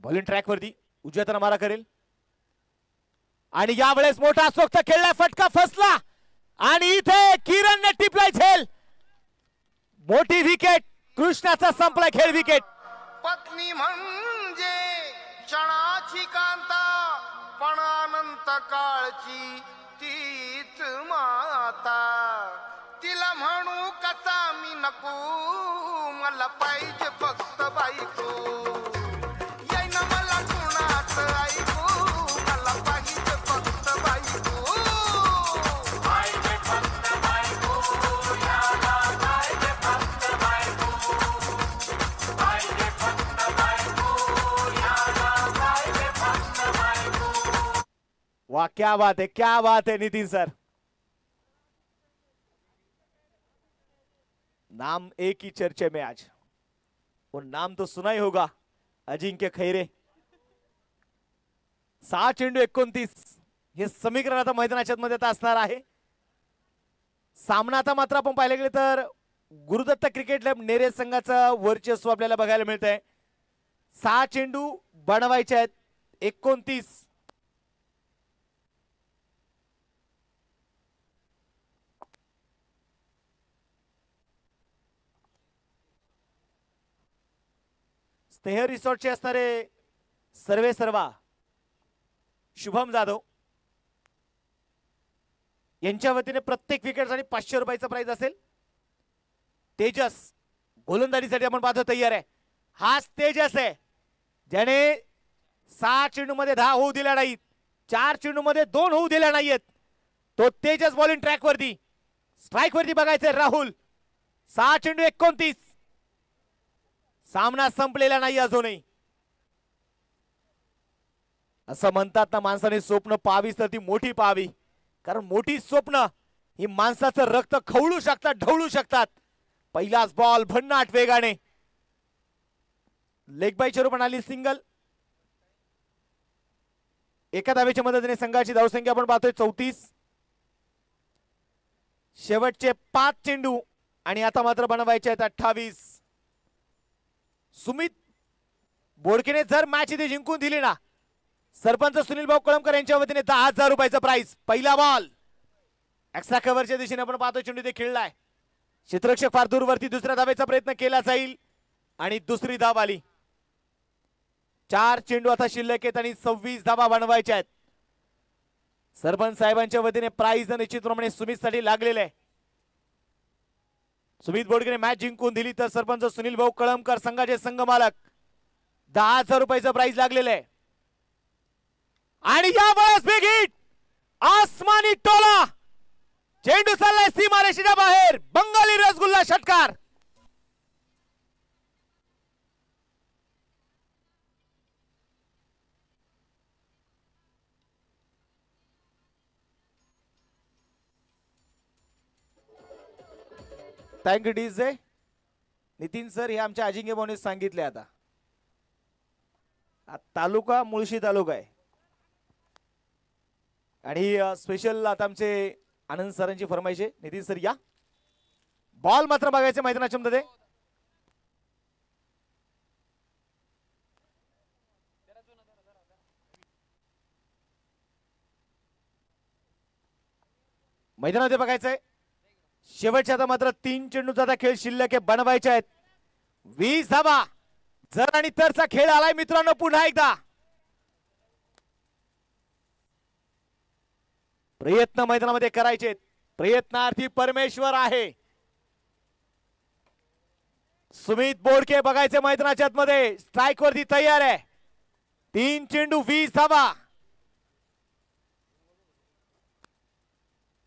S7: बॉलिंग ट्रॅक वरती उजव्या हाताने मारा करेल आणि यावेळेस मोठा सोक्त खेळला, फटका फसला आणि इथे किरणने टिपलाय झेल. मोठी विकेट, कृष्णाचा संपलाय खेळ. विकेट.
S2: पत्नी म्हणजे क्षणाची कांता, पण अनंत काळची तीच माता. तिला म्हणू कसा मी नको, मला पाहिजे फक्त बायको. येईन मला कुणाच ऐकू, मला पाहिजे फक्त बायको. पाहिजे फक्त बायको, याला पाहिजे फक्त बायको. पाहिजे फक्त बायको, याला पाहिजे फक्त बायको.
S7: वाह, क्या बात है, क्या बात है नितिन सर. नाम एक ही चर्चे में आज, और नाम तो सुना ही होगा, अजिंक्य खैरे. 6 चेंडू 29 हे समीकरण आता मैदानाच्या मध्ये आता असणार आहे. सामना आता मात्र आपण पाहिलं गेलं तर गुरुदत्त क्रिकेट क्लब नेरेज संघाचं वर्चस्व आपल्याला बघायला मिळत आहे. 6 चेंडू बनवायचे आहेत, 29. स्नेह रिसॉर्टचे असणारे सर्वे सर्वा शुभम जाधव यांच्या वतीने प्रत्येक विकेटसाठी 500 रुपयाचा प्राइज असेल. तेजस गोलंदाजीसाठी आपण पाहतो तयार आहे. हाच तेजस आहे ज्याने 6 चेंडू मध्ये 10 होऊ दिल्या नाहीत, 4 चेंडू मध्ये 2 होऊ दिल्या नाहीयेत. तो तेजस बॉलिंग ट्रॅक वरती, स्ट्राइक वरती बघायचंय राहुल. 6 चेंडू 29. सामना संपलेला नाही अजूनही. असं म्हणतात ना, माणसाने स्वप्न पाहावीच तर ती मोठी पाहावी, कारण मोठी स्वप्न ही माणसाचं रक्त खवळू शकतात, ढवळू शकतात. पहिलाच बॉल भन्नाट वेगाने लेग बायच्या रूपाने आली सिंगल. एका धावेच्या मदतीने संघाची धावसंख्या आपण पाहतोय 34. शेवटचे 5 चेंडू आणि आता मात्र बनवायचे आहेत 28. सुमित बोडकेने जर मॅच इथे जिंकून दिली ना, सरपंच सुनील भाऊ कळमकर यांच्या वतीने 10,000 रुपयाचा प्राइज. पहिला बॉल एक्स्ट्रा कव्हरच्या दिशेने आपण पाहतो, चेंडू इथे खेळलाय. क्षेत्ररक्षक फार दूरवरती, दुसऱ्या धावेचा प्रयत्न केला जाईल आणि दुसरी धाव आली. 4 चेंडू आता शिल्लक आहेत आणि 26 धावा बनवायच्या आहेत. सरपंच साहेबांच्या वतीने प्राइज निश्चितप्रमाणे सुमित साठी लागलेले आहे. सुमित बोडकेने मॅच जिंकून दिली तर सरपंच सुनील भाऊ कळमकर संघाचे संघ मालक 10,000 रुपयाचं प्राइज लागलेलं आहे. आणि यावेळेस बिग हिट, आसमानी टोला, चेंडू चाललाय सीमारेषेच्या बाहेर. बंगाली रसगुल्ला षटकार. Thank you DJ. नितीन सर हे आमच्या अजिंक्य भाऊने सांगितले. आता तालुका मुळशी तालुका आहे आणि स्पेशल आता आमचे आनंद सरांची फरमाईश आहे. नितीन सर या. बॉल मात्र बघायचे मैदानाच्या मध्ये. मैदानामध्ये बघायचंय शेवटच्या आता मात्र 3 चेंडूचा आता खेळ शिल्लक आहे बनवायचे आहेत 20 धावा जर आणि तरचा खेळ आलाय मित्रांनो पुन्हा एकदा प्रयत्न मैदानामध्ये करायचे प्रयत्नार्थी परमेश्वर आहे सुमित बोडके बघायचे मैदानाच्या आतमध्ये स्ट्राइक वरती तयार आहे 3 चेंडू 20 धावा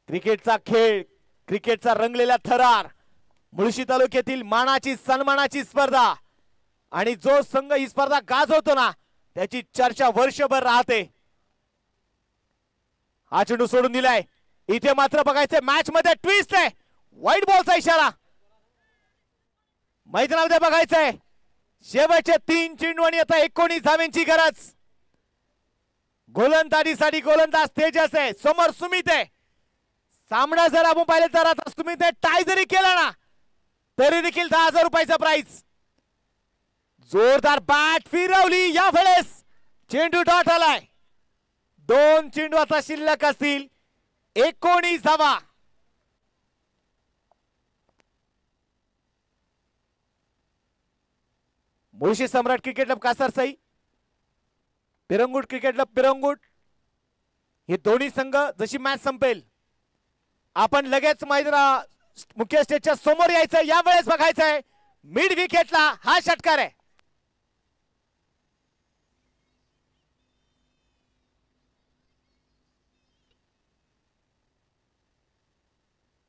S7: क्रिकेटचा खेळ क्रिकेटचा रंगलेला थरार मुळशी तालुक्यातील मानाची सन्मानाची स्पर्धा आणि जो संघ ही स्पर्धा गाजवतो ना त्याची चर्चा वर्षभर राहते हा चेंडू सोडून दिलाय इथे मात्र बघायचंय मॅच मध्ये ट्विस्ट आहे व्हाईट बॉलचा इशारा मैदानामध्ये बघायचंय शेवटचे 3 चेंडू आणि आता 19 धावांची गरज गोलंदाजीसाठी गोलंदाज तेजस आहे समोर सुमित आहे सामना जर आपण पाहिलं तर आता सुमितने टाय जरी केला ना तरी देखील 10,000 रुपयाचा प्राइस जोरदार बॅट फिरवली या वेळेस चेंडू डॉट आलाय 2 चेंडू आता शिल्लक असतील 19 धावा मुळशी सम्राट cricket club Kasarsai Pirangut cricket club Pirangut हे दोन्ही संघ जशी मॅच संपेल आपण लगेच मैदाना मुख्य स्टेजच्या समोर यायचं यावेळेस बघायचंय मिड विकेटला हा षटकार आहे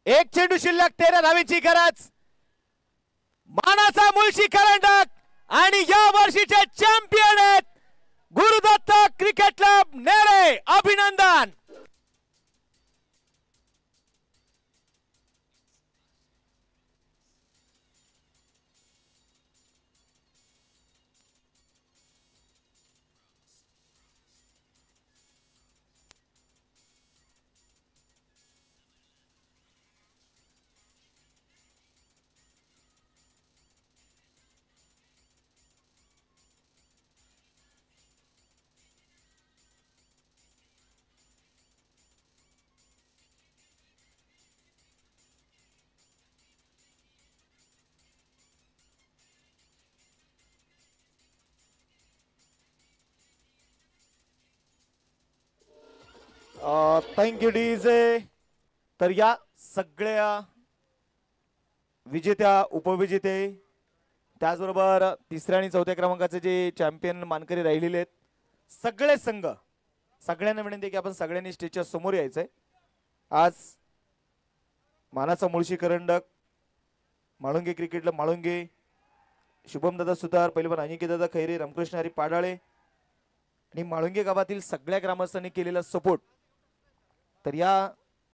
S7: एक चेंडू शिल्लक 13 धावेची गरज मानाचा मुळशी करंडक आणि या वर्षीचे चॅम्पियन आहेत गुरुदत्त क्रिकेट क्लब नेरे अभिनंदन थँक्यू डीजे तर या सगळ्या विजेत्या उपविजेते त्याचबरोबर तिसऱ्या आणि चौथ्या क्रमांकाचे जे चॅम्पियन मानकरी राहिलेले आहेत सगळे संघ सगळ्यांना विनंती की आपण सगळ्यांनी स्टेजच्या समोर यायचंय आज मानाचा मुळशी करंडक माळुंगे क्रिकेट क्लब माळुंगे शुभम दादा सुतार पहिलवान अनिकेत दादा खैरे रामकृष्ण हरी पाडाळे आणि माळुंगे गावातील सगळ्या ग्रामस्थांनी केलेला सपोर्ट तर या